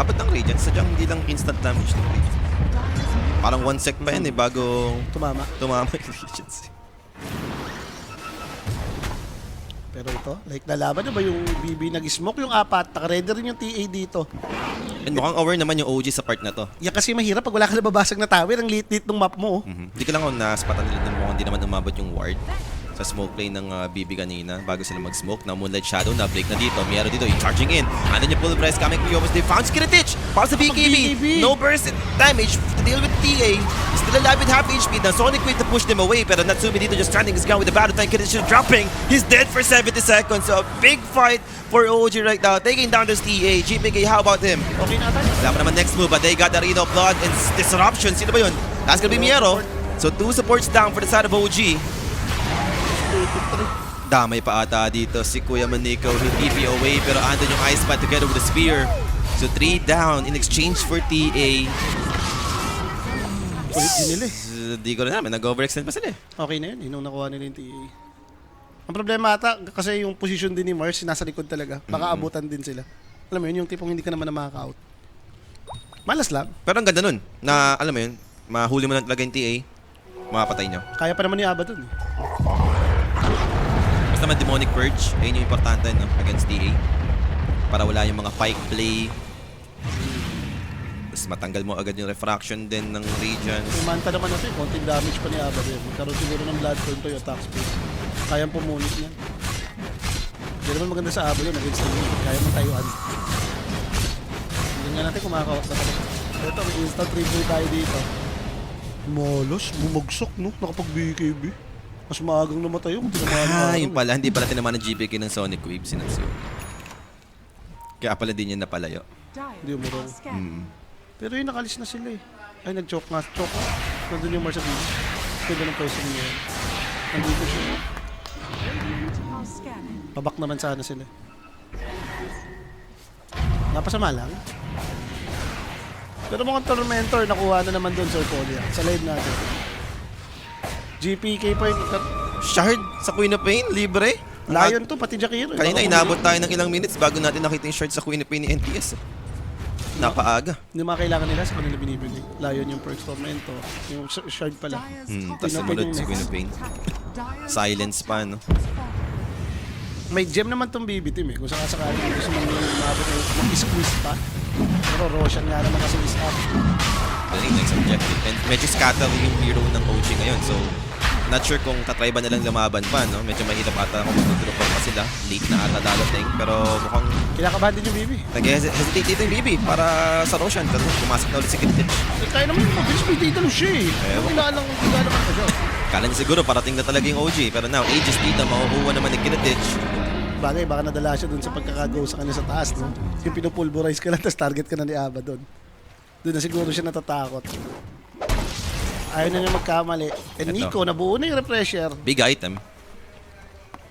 Apat ng Radiance. Sadyang hindi lang instant damage ng Radiance. Parang 1 sec pa yan eh bago Tumama. tumama yung Radiance. Pero ito, like nalaban na ba yung BB nag-smoke yung apat, naka-ready rin yung TA dito. And mukhang aware naman yung OG sa part na to. Yan kasi mahirap pag wala ka nababasag na tower, ang lit-lit ng map mo. Oh. Hindi ko lang kung naspatan nila din mukhang hindi naman umabot yung ward. sa smoke lane ng BB kanina bago sila mag-smoke. Now Moonlight Shadow na break na dito. Miero dito, yung charging in. Andun yung pulverize coming from Yomos. They found Skiritich. Para sa BKB. No burst damage to deal with TA. He's still alive with half HP. Now Sonic Wave to push them away. Pero Natsumi dito just stranding his gun with the battle tank. Skiritich dropping. He's dead for 70 seconds. So a big fight for OG right now. Taking down this TA. GPK, how about him? Okay na tayo. Wala pa naman next move, but they got the Reno Blood and Disruption. Sino ba yun? That's gonna be Miero. So 2 supports down for the side of OG. Damay pa ata dito si Kuya Manico. He TP away pero andun yung Ice Bat together with the Spear. So 3 down in exchange for TA. Ulit din nila eh. Di ko rin namin. Nag-overextend pa sila eh. Okay na yun, nung nakuha nila yung TA. Ang problema ata, kasi yung position din ni Mars, nasa likod talaga. Baka abutan din sila. Alam mo yun, yung tipong hindi ka naman na makaka-out. Malas lang. Pero ang ganda nun. Na alam mo yun, mahuli mo lang talaga yung TA. Makapatay nyo. Kaya pa naman ni Aba dun eh. Basta naman Demonic Purge. Ayun yung importante no? Against TA. Para wala yung mga pike play. Tapos matanggal mo agad yung refraction din ng regions. Yung manta naman natin, konting damage pa ni Aba din. Magkaroon siguro ng blood turn to yung attack speed. Kayang pumunit niyan. Hindi naman maganda sa Aba yun against the game. Kaya mo tayuan. Hindi nga natin kumakawat na talaga. Ito, may instant replay tayo dito. Molos, bumagsak no? Nakapag-BKB. Mas maagang namatay yung tinamaan. Yung pala. Hindi pala tinamaan ng GPK ng Sonic Wave. Sinatsu. Kaya pala din yan napalayo. Hindi umurong. Pero yun, nakalis na sila eh. Ay, nag-choke nga. Choke nga. Nandun yung Mars at Venus. Pwede ng person niya yan. Nandito siya. Pabak naman sana sila. Napasama lang. Pero mukhang Tormentor, nakuha na naman doon, Sir Polia. Sa live natin. GPK pa yung... Shard sa Queen of Pain. Libre. Lion to, pati Jakiro. Kanina inabot tayo ng ilang minutes bago natin nakita yung shard sa Queen of Pain ni NTS. Napaaga. Hindi mga kailangan nila sa kanila binibigay. Lion yung perks Tormentor. Yung shard pala. Tapos sumunod si Queen of Pain. Silence pa, no? May gem naman tong BB team eh. Kung sakasakali gusto mong umabot ng squeeze pa. Pero Roshan nga naman kasi is up. Galing next objective. And medyo scatter yung hero ng OG ngayon. So, not sure kung tatry ba nilang lumaban pa, no? Medyo mahirap ata kung mag-drop pa sila. Late na ata dadating. Pero mukhang Kinakabahan din yung BB. nag-hesitate dito yung BB para sa Roshan. Pero pumasok na ulit si Kittich. Kaya naman yung mabilis may data siya eh. Kailangan pa siya. Kala niya siguro parating na talaga yung OG. Pero now, Aegis dito, makukuha naman ni Kittich. Bagay, baka nadala siya dun sa pagkakago sa kanya sa taas, no? Yung pinupulverize ka lang, tapos target ka na ni Aba dun. Doon na siguro siya natatakot. Ayaw na niya magkamali. And Nico, nabuo na yung refresher. Big item.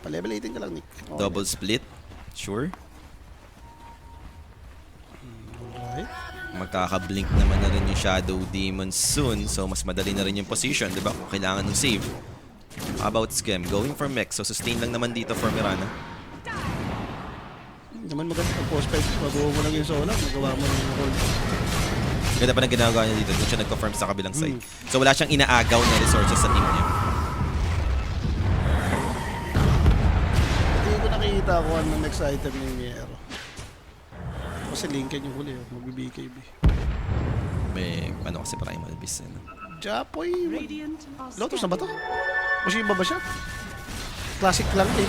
Pa-level 18 ka lang, Nick. Okay. Double split. Sure. Alright. Magkaka-blink naman na rin yung Shadow Demon soon. So, mas madali na rin yung position, di ba? Kung kailangan ng save. How about Scam? Going for mech. So, sustain lang naman dito for Mirana. Naman maganda ang post-5. Mabuo mo lang yung solar. Magawa mo lang yung hold. Ganda pa ng ginagawa niya dito. Doon siya nag-confirm sa kabilang side. So, wala siyang inaagaw na resources sa team niya. Hindi ko nakikita kung anong next item ni Miero. Kasi Lincoln yung huli. Mag-BKB. May, ano kasi Primal Beast. Ano? Japoy. Radiant are Lotus na ba to? Mashiba ba siya? Classic lang eh.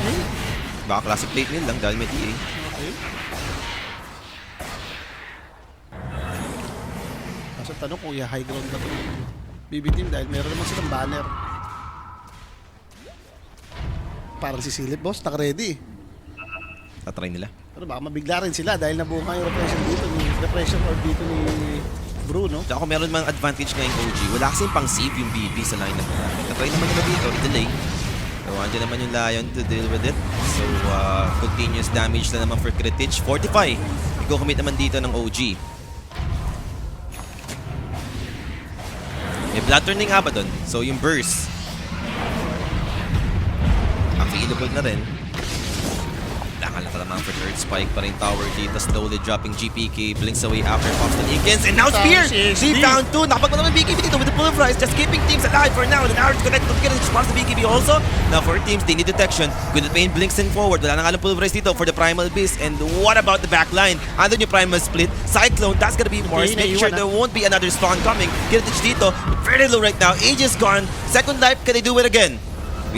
Baka classic plate nil lang dahil may TA. Okay. Kaso tanong kung high ground na to BB team dahil meron naman silang banner. Parang sisilip boss, naka-ready. Tatry nila. Pero baka mabigla rin sila dahil nabuo nga yung repression orb dito ni Bruno. Tsaka kung meron mang advantage ngayong OG, wala kasing pang-save yung BB sa lineup na. Tatry naman nila dito, i-delay. So, andyan naman yung Lion to deal with it. So, continuous damage na naman for Kittich. Fortify. I-commit naman dito ng OG. May blood turning Abaddon. So, yung burst. Available na rin. Nakalata naman for third spike pa rin tower dito. Slowly dropping GPK. Blinks away after Austin Higgins. And now Spear! Deep down 2. Nakapag naman BKB dito with the pulverize. Just keeping teams alive for now. And Aaron's connected to get response to BKB also. Now for teams, they need detection. Good Pain blinks in forward. Wala nang alam pulverize dito for the Primal Beast. And what about the backline? Andun yung Primal Split. Cyclone, that's gonna be Morse. Making sure there won't be another spawn coming. Kittich dito. Very low right now. Age is gone. Second life, can they do it again?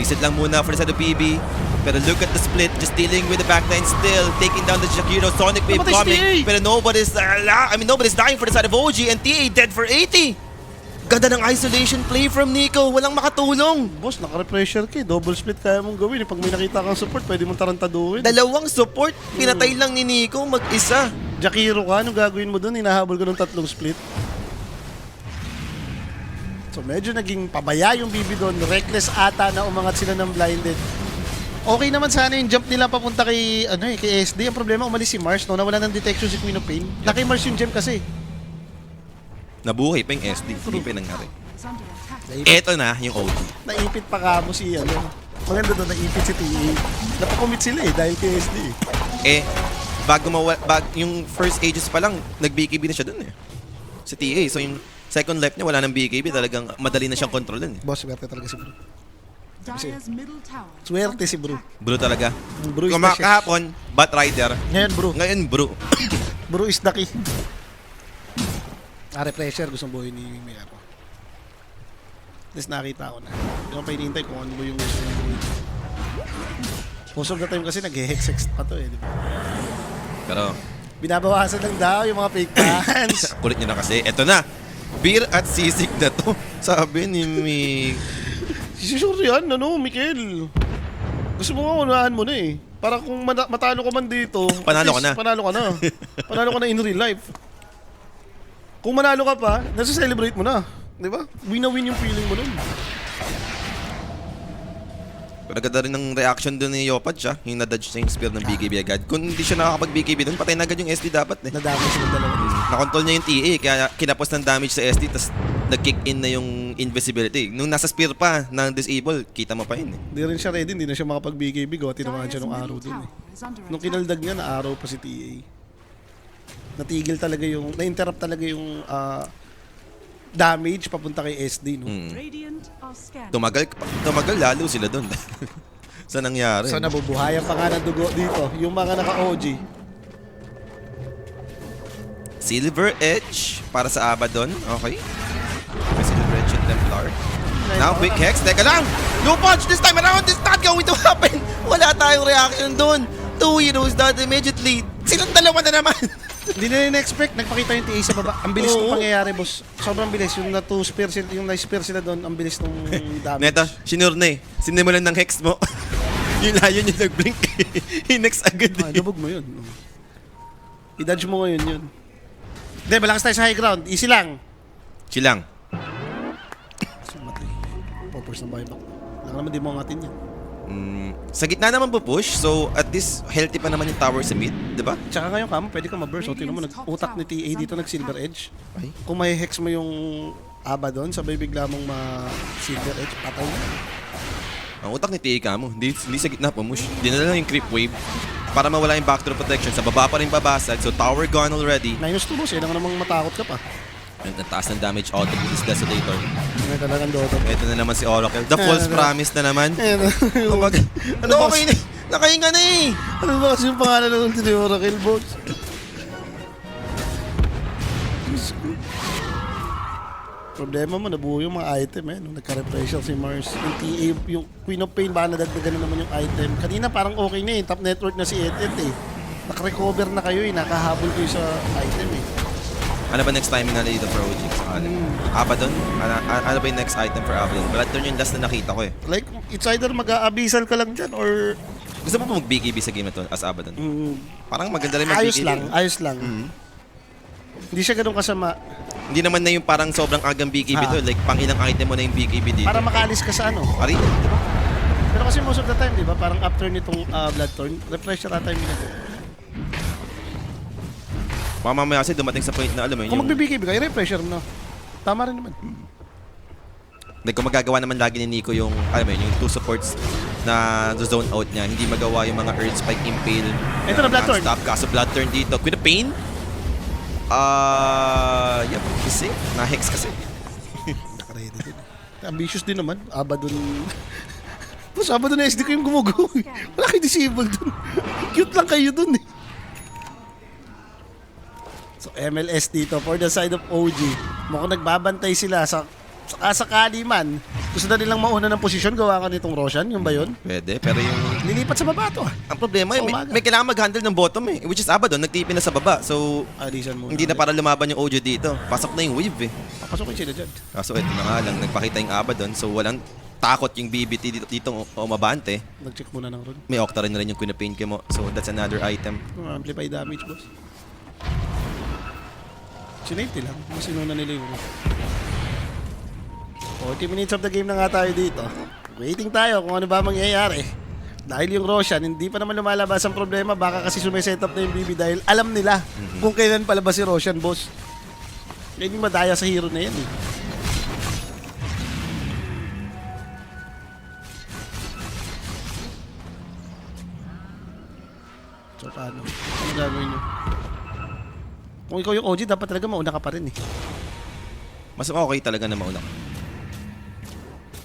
Reset lang muna for the side of PB. Pero look at the split, just dealing with the backline still, taking down the Shakiro, Sonic Wave Namatay si coming. TA. Pero nobody's dying for the side of OG, and TA dead for 80. Ganda ng isolation play from Nico, walang makatulong. Boss, naka-repressure ka eh. Double split kaya mong gawin eh. Pag may nakita kang support, pwede mong tarantaduhin. Dalawang support, pinatay lang ni Nico mag-isa. Jakiro ka, anong gagawin mo dun? Hinahabol ko ng 3 split. So medyo naging pabaya yung BB doon. Reckless ata na umangat sila ng blinded. Okay naman sana yung jump nila papunta kay, kay SD. Ang problema, umalis si Mars, no? Nawala ng detection si Queen of Pain. Laki Mars yung gem kasi. Nabuhay pa yung SD, hindi pa nangyari. Is under attack. Eto na yung OG. Naipit pa ka mo si, maganda doon, naipit si TA. Napakomit sila eh, dahil kay SD eh. Yung first ages pa lang, nag-BKB na siya dun eh. Si TA, so yung second life niya, wala ng BKB, talagang madali na siyang kontrolin eh. Boss, swerte talaga si Bro. Dire's middle tower is Swerte under si Bro. attack. Bro talaga. Bro is the shit. Kahapon, Bat Rider. Ngayon Bro. Ngayon, bro. Bro is the key. Repressure, gustong buhay ni Mero. Tapos nakita ko na. Hindi ko pa hinihintay kung ano yung gusto ng buhay. Most of the time kasi nag-hex pa to eh, di ba? Pero, Binabawasan lang daw yung mga fake fans. kulit niya na kasi. Eto na. Beer at sisig na to. Sabi ni Mig. Sure yan, Mikel. Gusto mo nga unahan mo na eh. Para kung matalo ka man dito, Panalo ka na. Panalo ka na. Panalo ka na in real life. Kung manalo ka pa, nasa-celebrate mo na. Di ba? Win na win yung feeling mo nun. Naganda rin ng reaction doon ni Yopad siya. Yung na-dodge sa yung spear ng BKB agad. Kung hindi siya nakakapag-BKB doon, patay na agad yung SD dapat eh. Nadami sila dalawa. Nakontrol niya yung TA, kaya kinapos ng damage sa SD, tapos nag-kick in na yung invisibility. Nung nasa spear pa, na disable, kita mo pa yun eh. Hindi rin siya ready, hindi na siya makapag-BKB. Gawa tinamaan siya Dire's nung araw middle dun eh. tower is under Nung attack. kinaldag niya, na-araw pa si TA. Natigil talaga yung, na-interrupt talaga yung damage papunta kay SD, no? Radiant are scanning. Tumagal lalo sila doon. Sa nangyari. So nabubuhayan pa nga ng dugo dito, yung mga naka-OG. Silver Edge para sa Abaddon. Okay. May Silver Edge yung Templar. Now, quick hex. Teka lang! No punch this time around! This not going to happen! Wala tayong reaction doon. 2 heroes died immediately. Silang dalawa na naman. Hindi na rin-expect, nagpakita yung TA sa baba. Ang bilis ng pangyayari, boss. Sobrang bilis. Yung na-2-spear sila, yung na-spear sila doon, ang bilis ng damage. Neto, sinure na eh. Sinimulan ng hex mo. Yung layo niya nag-blink. Hinex agad eh. Lubog mo yun. I-dodge mo ngayon yun. Hindi, malakas tayo sa high ground. Easy lang. Chilang. Sumatay. Poppers ng buyback. Lang naman di mo angatin yan. Sa gitna naman po push, so at least healthy pa naman yung tower sa mid, di ba? Tsaka ngayon kamo, pwede ka ma-burst. O, tingnan mo, nag-utak ni TA dito, nag-silver edge. Ay. Kung may hex mo yung aba doon, sabay bigla mong ma-silver edge, patay na. Ang utak ni TA mo, hindi sa gitna push. Dinala lang yung creep wave para mawala yung backdoor protection. Sa baba pa rin babasag, so tower gone already. -2 boss, lang namang matakot ka pa. And ang taas ng damage out of this Desolator. May talagang dodo. Ito na naman si Oracle. The false promise na naman. Ano Ano okay na? Nakahinga na eh! Ano ba kasi yung pangalan ng ni Oracle, boss? Problema mo, nabuo yung mga item eh. Nung nagka-repressure si Mars. Yung TA, yung Queen of Pain, baka nadagdagan na naman yung item. Kanina parang okay na eh. Top network na si Etet eh. Nakarecover na kayo eh. Nakahabol kayo sa item eh. Ano ba next timing na dito for OG? Abaddon? Ano ba yung next item for Abaddon? Bloodthorn yung last na nakita ko eh. Like, it's either mag-aabisal ka lang dyan or Gusto mo pa mag-BKB sa game na to as Abaddon? Parang maganda rin ayos mag-BKB. lang, ayos lang. Hindi siya ganun kasama. Hindi naman na yung parang sobrang agang BKB to. Like, pang ilang item mo na yung BKB dito. Para makaalis ka sa ano. Arena, di ba? Pero kasi most of the time, di ba, parang after nitong Bloodthorn, refresher ata yung ginagawa. Mamamaya kasi dumating sa point na alam mo yun, Kung yung... magbibigay ka, i-refresher mo na. Tama rin naman. Like, kung magagawa naman lagi ni Nico yung, alam mo yun, yung 2 supports na zone out niya, hindi magawa yung mga Earth Spike Impale. Ito na, Bloodthorn. Stop kaso Bloodthorn dito. With a pain? Yep, kasi. Na-hex kasi. Naka-ready din. Ambitious din naman. Abaddon. Boss, Abaddon SD ko yung gumugaw. Wala kayo disable dun. Cute lang kayo dun eh. So MLS dito for the side of OG. Mukhang nagbabantay sila sa sakali man, gusto na nilang mauna ng posisyon, gawa ka nitong Roshan, yung ba yun? Pwede, pero yung... Lilipat sa baba to ah. Ang problema, Sa may, umaga. may kailangan mag-handle ng bottom eh. Which is Abaddon, nagtipin na sa baba. So, Alisan muna. hindi na para lumaban yung Ojo dito. Pasok na yung wave eh. Papasukin sila dyan. Kaso ito na nga lang, nagpakita yung Abaddon. So, walang takot yung BBT dito umabante. Nag-check muna ng run. May Octa rin na rin yung Queen of Pain mo. So, that's another item. Amplify damage, boss. Sinate lang. Mas inuna nila yung 40 minutes of the game na nga tayo dito. Waiting tayo kung ano ba mangyayari. Dahil yung Roshan, hindi pa naman lumalabas ang problema. Baka kasi sumiset up na yung BB dahil alam nila kung kailan palabas si Roshan, boss. Yan yung madaya sa hero na yan eh. So paano? Ano gagawin nyo? Kung ikaw yung OG, dapat talaga mauna ka pa rin eh. Mas okay talaga na mauna.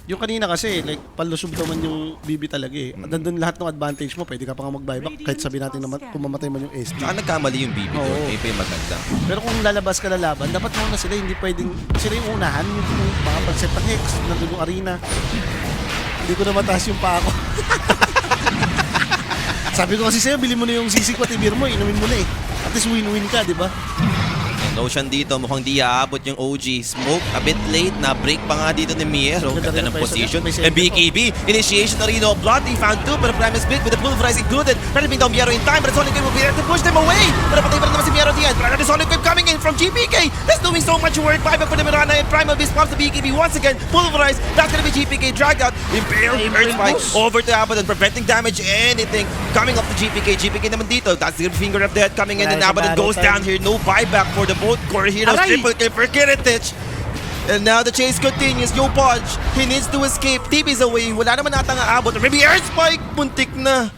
Yung kanina kasi, like, palusog naman yung BB talaga eh. At nandun lahat ng advantage mo, pwede ka pa nga mag-buyback kahit sabi natin naman kung mamatay man yung SD. Saka nagkamali yung BB doon. Oo. May maganda. Pero kung lalabas ka na laban, dapat muna sila, hindi pwedeng, sila yung unahan, yung mga pag-set ng Hex, nandun yung arena. Hindi ko na mataas yung pa ako. Sabi ko kasi sa'yo, bili mo na yung sisig patimir mo, inumin mo na eh. At least win-win ka, di ba? Roshan dito, mukhang di aabot yung OG. Smoke a bit late, na break pa nga dito ni Miero. Ganda Ganda rin ng ang position. may And BKB, initiation na rin of blood. He found two, but the Prime is split with the Pulverize included. Trying to bring down Miero in time, but the Sonic Wave will be there to push them away. Pero patay pa rin naman si Miero at the end. But the Sonic Wave coming in from GPK. That's doing so much work. Bye for the Mirana and Primal Beast pops the BKB once again. Pulverize, that's gonna be GPK dragged out. Impaled, Earth Spike over to Abaddon, preventing damage, anything. Coming up to GPK. GPK naman dito. That's the Finger of Death coming in, and Abaddon goes down here. No buyback for the both core heroes. Triple kill for Kiritich. And now the chase continues. Yo Podge, he needs to escape. TB's away. Wala naman ata nga abot. Maybe Earth Spike. Muntik na.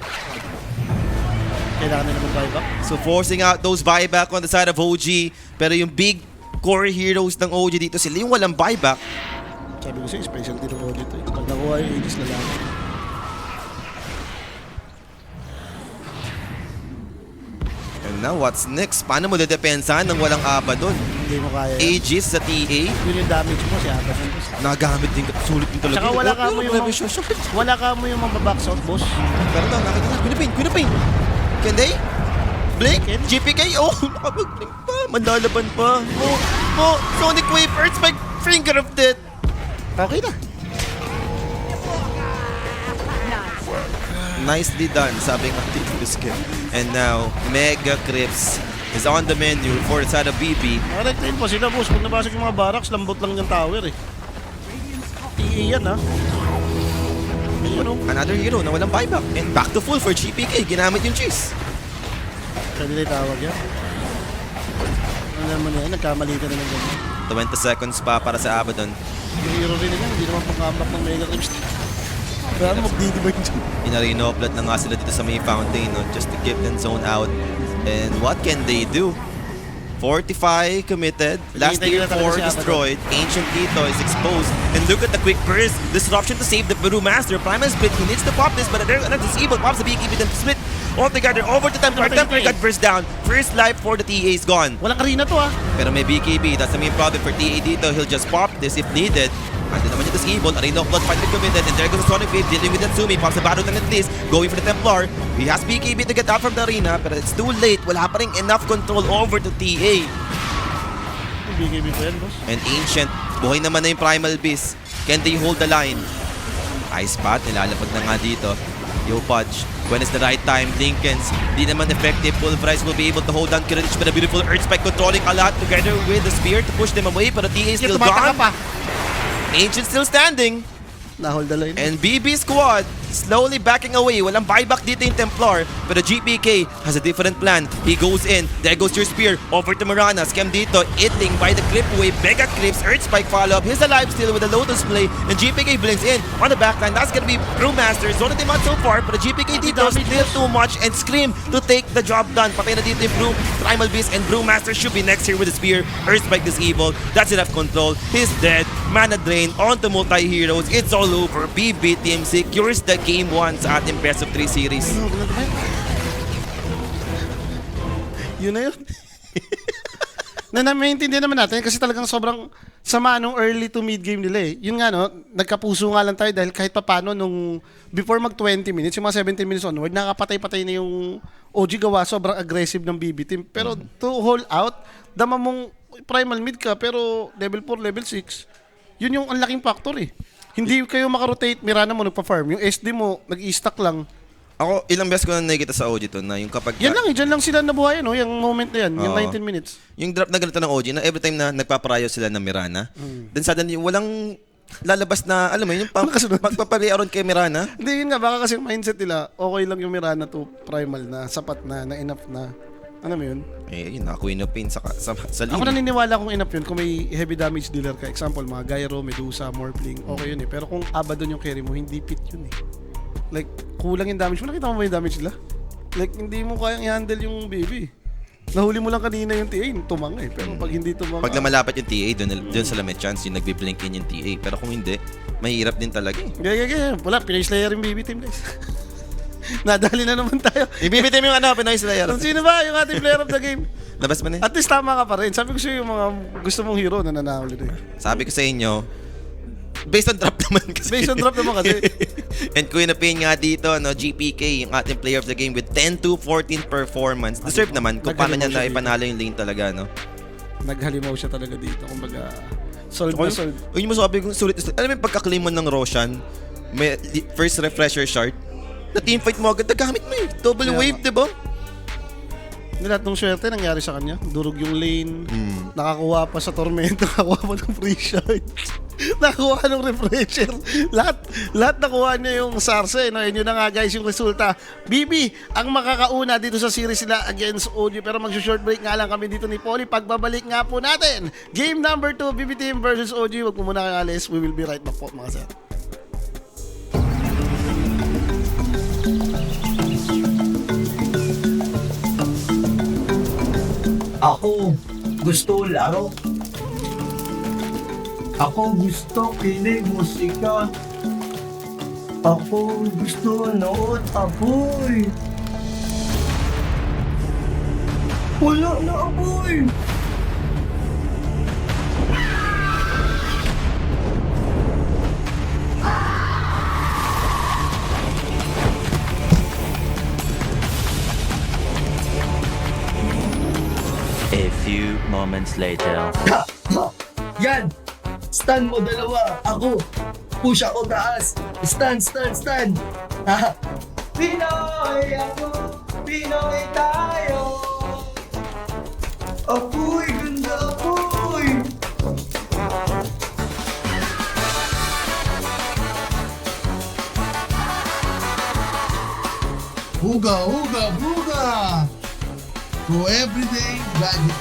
Kailangan na naman buyback. So forcing out those buyback on the side of OG. Pero yung big core heroes ng OG dito, sila yung walang buyback. Sabi ko sa'yo, specialty ng OG ito eh. Pag nakuha yung Aegis na lang. And now what's next? Paano mo dedepensahan ng walang Abaddon? Hindi mo kaya. Aegis sa TA. Yun yung damage mo, si Abaddon. Nagamit din. Sulit din talaga. Tsaka wala ka mo yung Pero wala ka mo yung mababox out, boss. daw, nakita na. Queen of Pain. Can they? Blink? Can? GPK? Oh, nakapag-blink pa. Manlalaban pa. Oh, Sonic Wave, Earth Spike, Finger of Death. Okay na. Nicely done, sabi ng Tito Biscuit. And now, Mega Crips is on the menu for the side of BB. Nakarektain pa sila, boss. Pag nabasag yung mga barracks, lambot lang yung tower eh. TA yan ha. Ayun o. Another hero na walang buyback. And back to full for GPK. Ginamit yung cheese. Pwede na itawag yan. Ano naman yan, nagkamali ka na ng ganyan. 20 seconds pa para sa Abaddon. Yung hero rin nila, hindi naman pang-comeback ng Mega Clips. Kaya mag-DD ba yun dyan? Inarino upload na nga sila dito sa may fountain, no? Just to keep them zone out. And what can they do? 45 committed. Last Hinihintay tier na talaga 4 si Abaddon. destroyed. Ancient Tito is exposed. And look at the quick burst. Disruption to save the Brewmaster. Primal split. He needs to pop this, but they're gonna disable. Pops the BKB, then split. All together over to Templar. Templar got burst down. First life for the TA is gone. Walang arena to ha. Pero may BKB. That's the main problem for TA dito. He'll just pop this if needed. Ando naman yung disable. Arena of Blood finally committed. And there goes the Sonic Wave dealing with Natsumi. Pops the Battle at least. Going for the Templar. He has BKB to get out from the arena. Pero it's too late. Wala pa rin enough control over to TA. Yung BKB pa yan, boss. And Ancient. Buhay naman na yung Primal Beast. Can they hold the line? Ice Spot. Nilalapag na nga dito. Yo Podge. When is the right time? Lincolns. Di naman effective. Pulverize will be able to hold down Kiritich, but a beautiful Earth Spike controlling a lot together with the Spear to push them away. Pero TA is still Tumataka gone. pa. Ancient still standing. Na-hold the line. And BB Squad slowly backing away. Walang buyback dito yung Templar. Pero GPK has a different plan. He goes in. There goes your spear. Over to Marana. Scam dito. Eating by the clip wave. Mega clips. Earth Spike follow-up. He's alive still with a Lotus play. And GPK blinks in on the backline. That's gonna be Brewmaster. Zone na so far. Pero GPK dito still too much. And Scream to take the job done. Patay na dito yung Brew. Primal Beast and Brewmaster should be next here with the spear. Earth Spike disabled. That's enough control. He's dead. Mana drain. On to multi-heroes. It's all over. BB team secures the game 1 sa ating best of 3 series. Yun na yun. Na maintindihan naman natin kasi talagang sobrang sama nung early to mid game nila eh. Yun nga no, nagkapuso nga lang tayo dahil kahit papano nung before mag 20 minutes, yung mga 17 minutes onward, nakapatay-patay na yung OG gawa, sobrang aggressive ng BB team. Pero to hold out, dama mong primal mid ka pero level 4, level 6, yun yung ang laking factor eh. Hindi kayo makarotate, Mirana mo nagpa-farm, yung SD mo nag-i-stack lang. Ako, ilang beses ko na nakikita sa OG to na yung kapag... Yan lang, dyan lang sila nabuhay, no? Yung moment na yan, yung Oo. 19 minutes. Yung drop na ganito ng OG na every time na nagpaparayo sila ng Mirana, then suddenly walang lalabas na, alam mo yun, yung magpaparearon kay Mirana. Hindi, yun nga, baka kasi yung mindset nila, okay lang yung Mirana to primal na, sapat na enough na, ano mo yun? Eh, yun, ako inopin sa lane. Ako naniniwala kung enough yun, kung may heavy damage dealer ka, example, mga Gyro, Medusa, Morphling, okay yun eh. Pero kung Abaddon yung carry mo, hindi fit yun eh. Like, kulang yung damage mo. Nakita mo ba yung damage nila? Like, hindi mo kayang i-handle yung baby. Nahuli mo lang kanina yung TA, tumang eh. Pero pag hindi tumang... Pag lumalapat yung TA, doon sila may chance yung nagbi-blink in yung TA. Pero kung hindi, mahirap din talaga eh. Gaya. Wala, Pinoy Slayer yung baby team, guys. Nadali na naman tayo. Ibibitin mo yung ano, Pinoy Slayer. Kung sino ba yung ating player of the game? Labas mo na. At least tama ka pa rin. Sabi ko sa'yo yung mga gusto mong hero na nanahuli na eh. Sabi ko sa inyo, based on drop naman kasi. Based on drop naman kasi. And Queen of Pain nga dito, no, GPK, yung ating player of the game with 10-14 performance. Deserve naman kung paano niya na ipanalo yung lane talaga, no? Naghalimaw siya talaga dito. Kumbaga, solve na solve. Yung masabi kong sulit. Alam mo yung pagka-claim mo ng Roshan, may first refresher shard, na teamfight mo agad, nagamit mo yung double Yeah. wave, diba? Hindi lahat ng swerte nangyari sa kanya. Durog yung lane. Nakakuha pa sa tormento. Nakakuha pa ng free shard. Nakakuha ng refresher. Lahat nakuha niya yung Sarsa. No? Yun na nga guys yung resulta. BB ang makakauna dito sa series nila against OG. Pero mag-short break nga lang kami dito ni Polly. Pagbabalik nga po natin. Game number 2, BB Team versus OG. Wag mo muna kang alis. We will be right back po mga sir. Ako gusto laro. Ako gusto kinig musika. Ako gusto nood apoy. Wala na apoy. A few moments later. Ha! Ha! Yan! Stand mo dalawa. Ako. Push ako taas. Stand. Ha! Pinoy ako. Pinoy tayo. Apoy, ganda apoy. Huga, huga, huga! Go everyday, gadget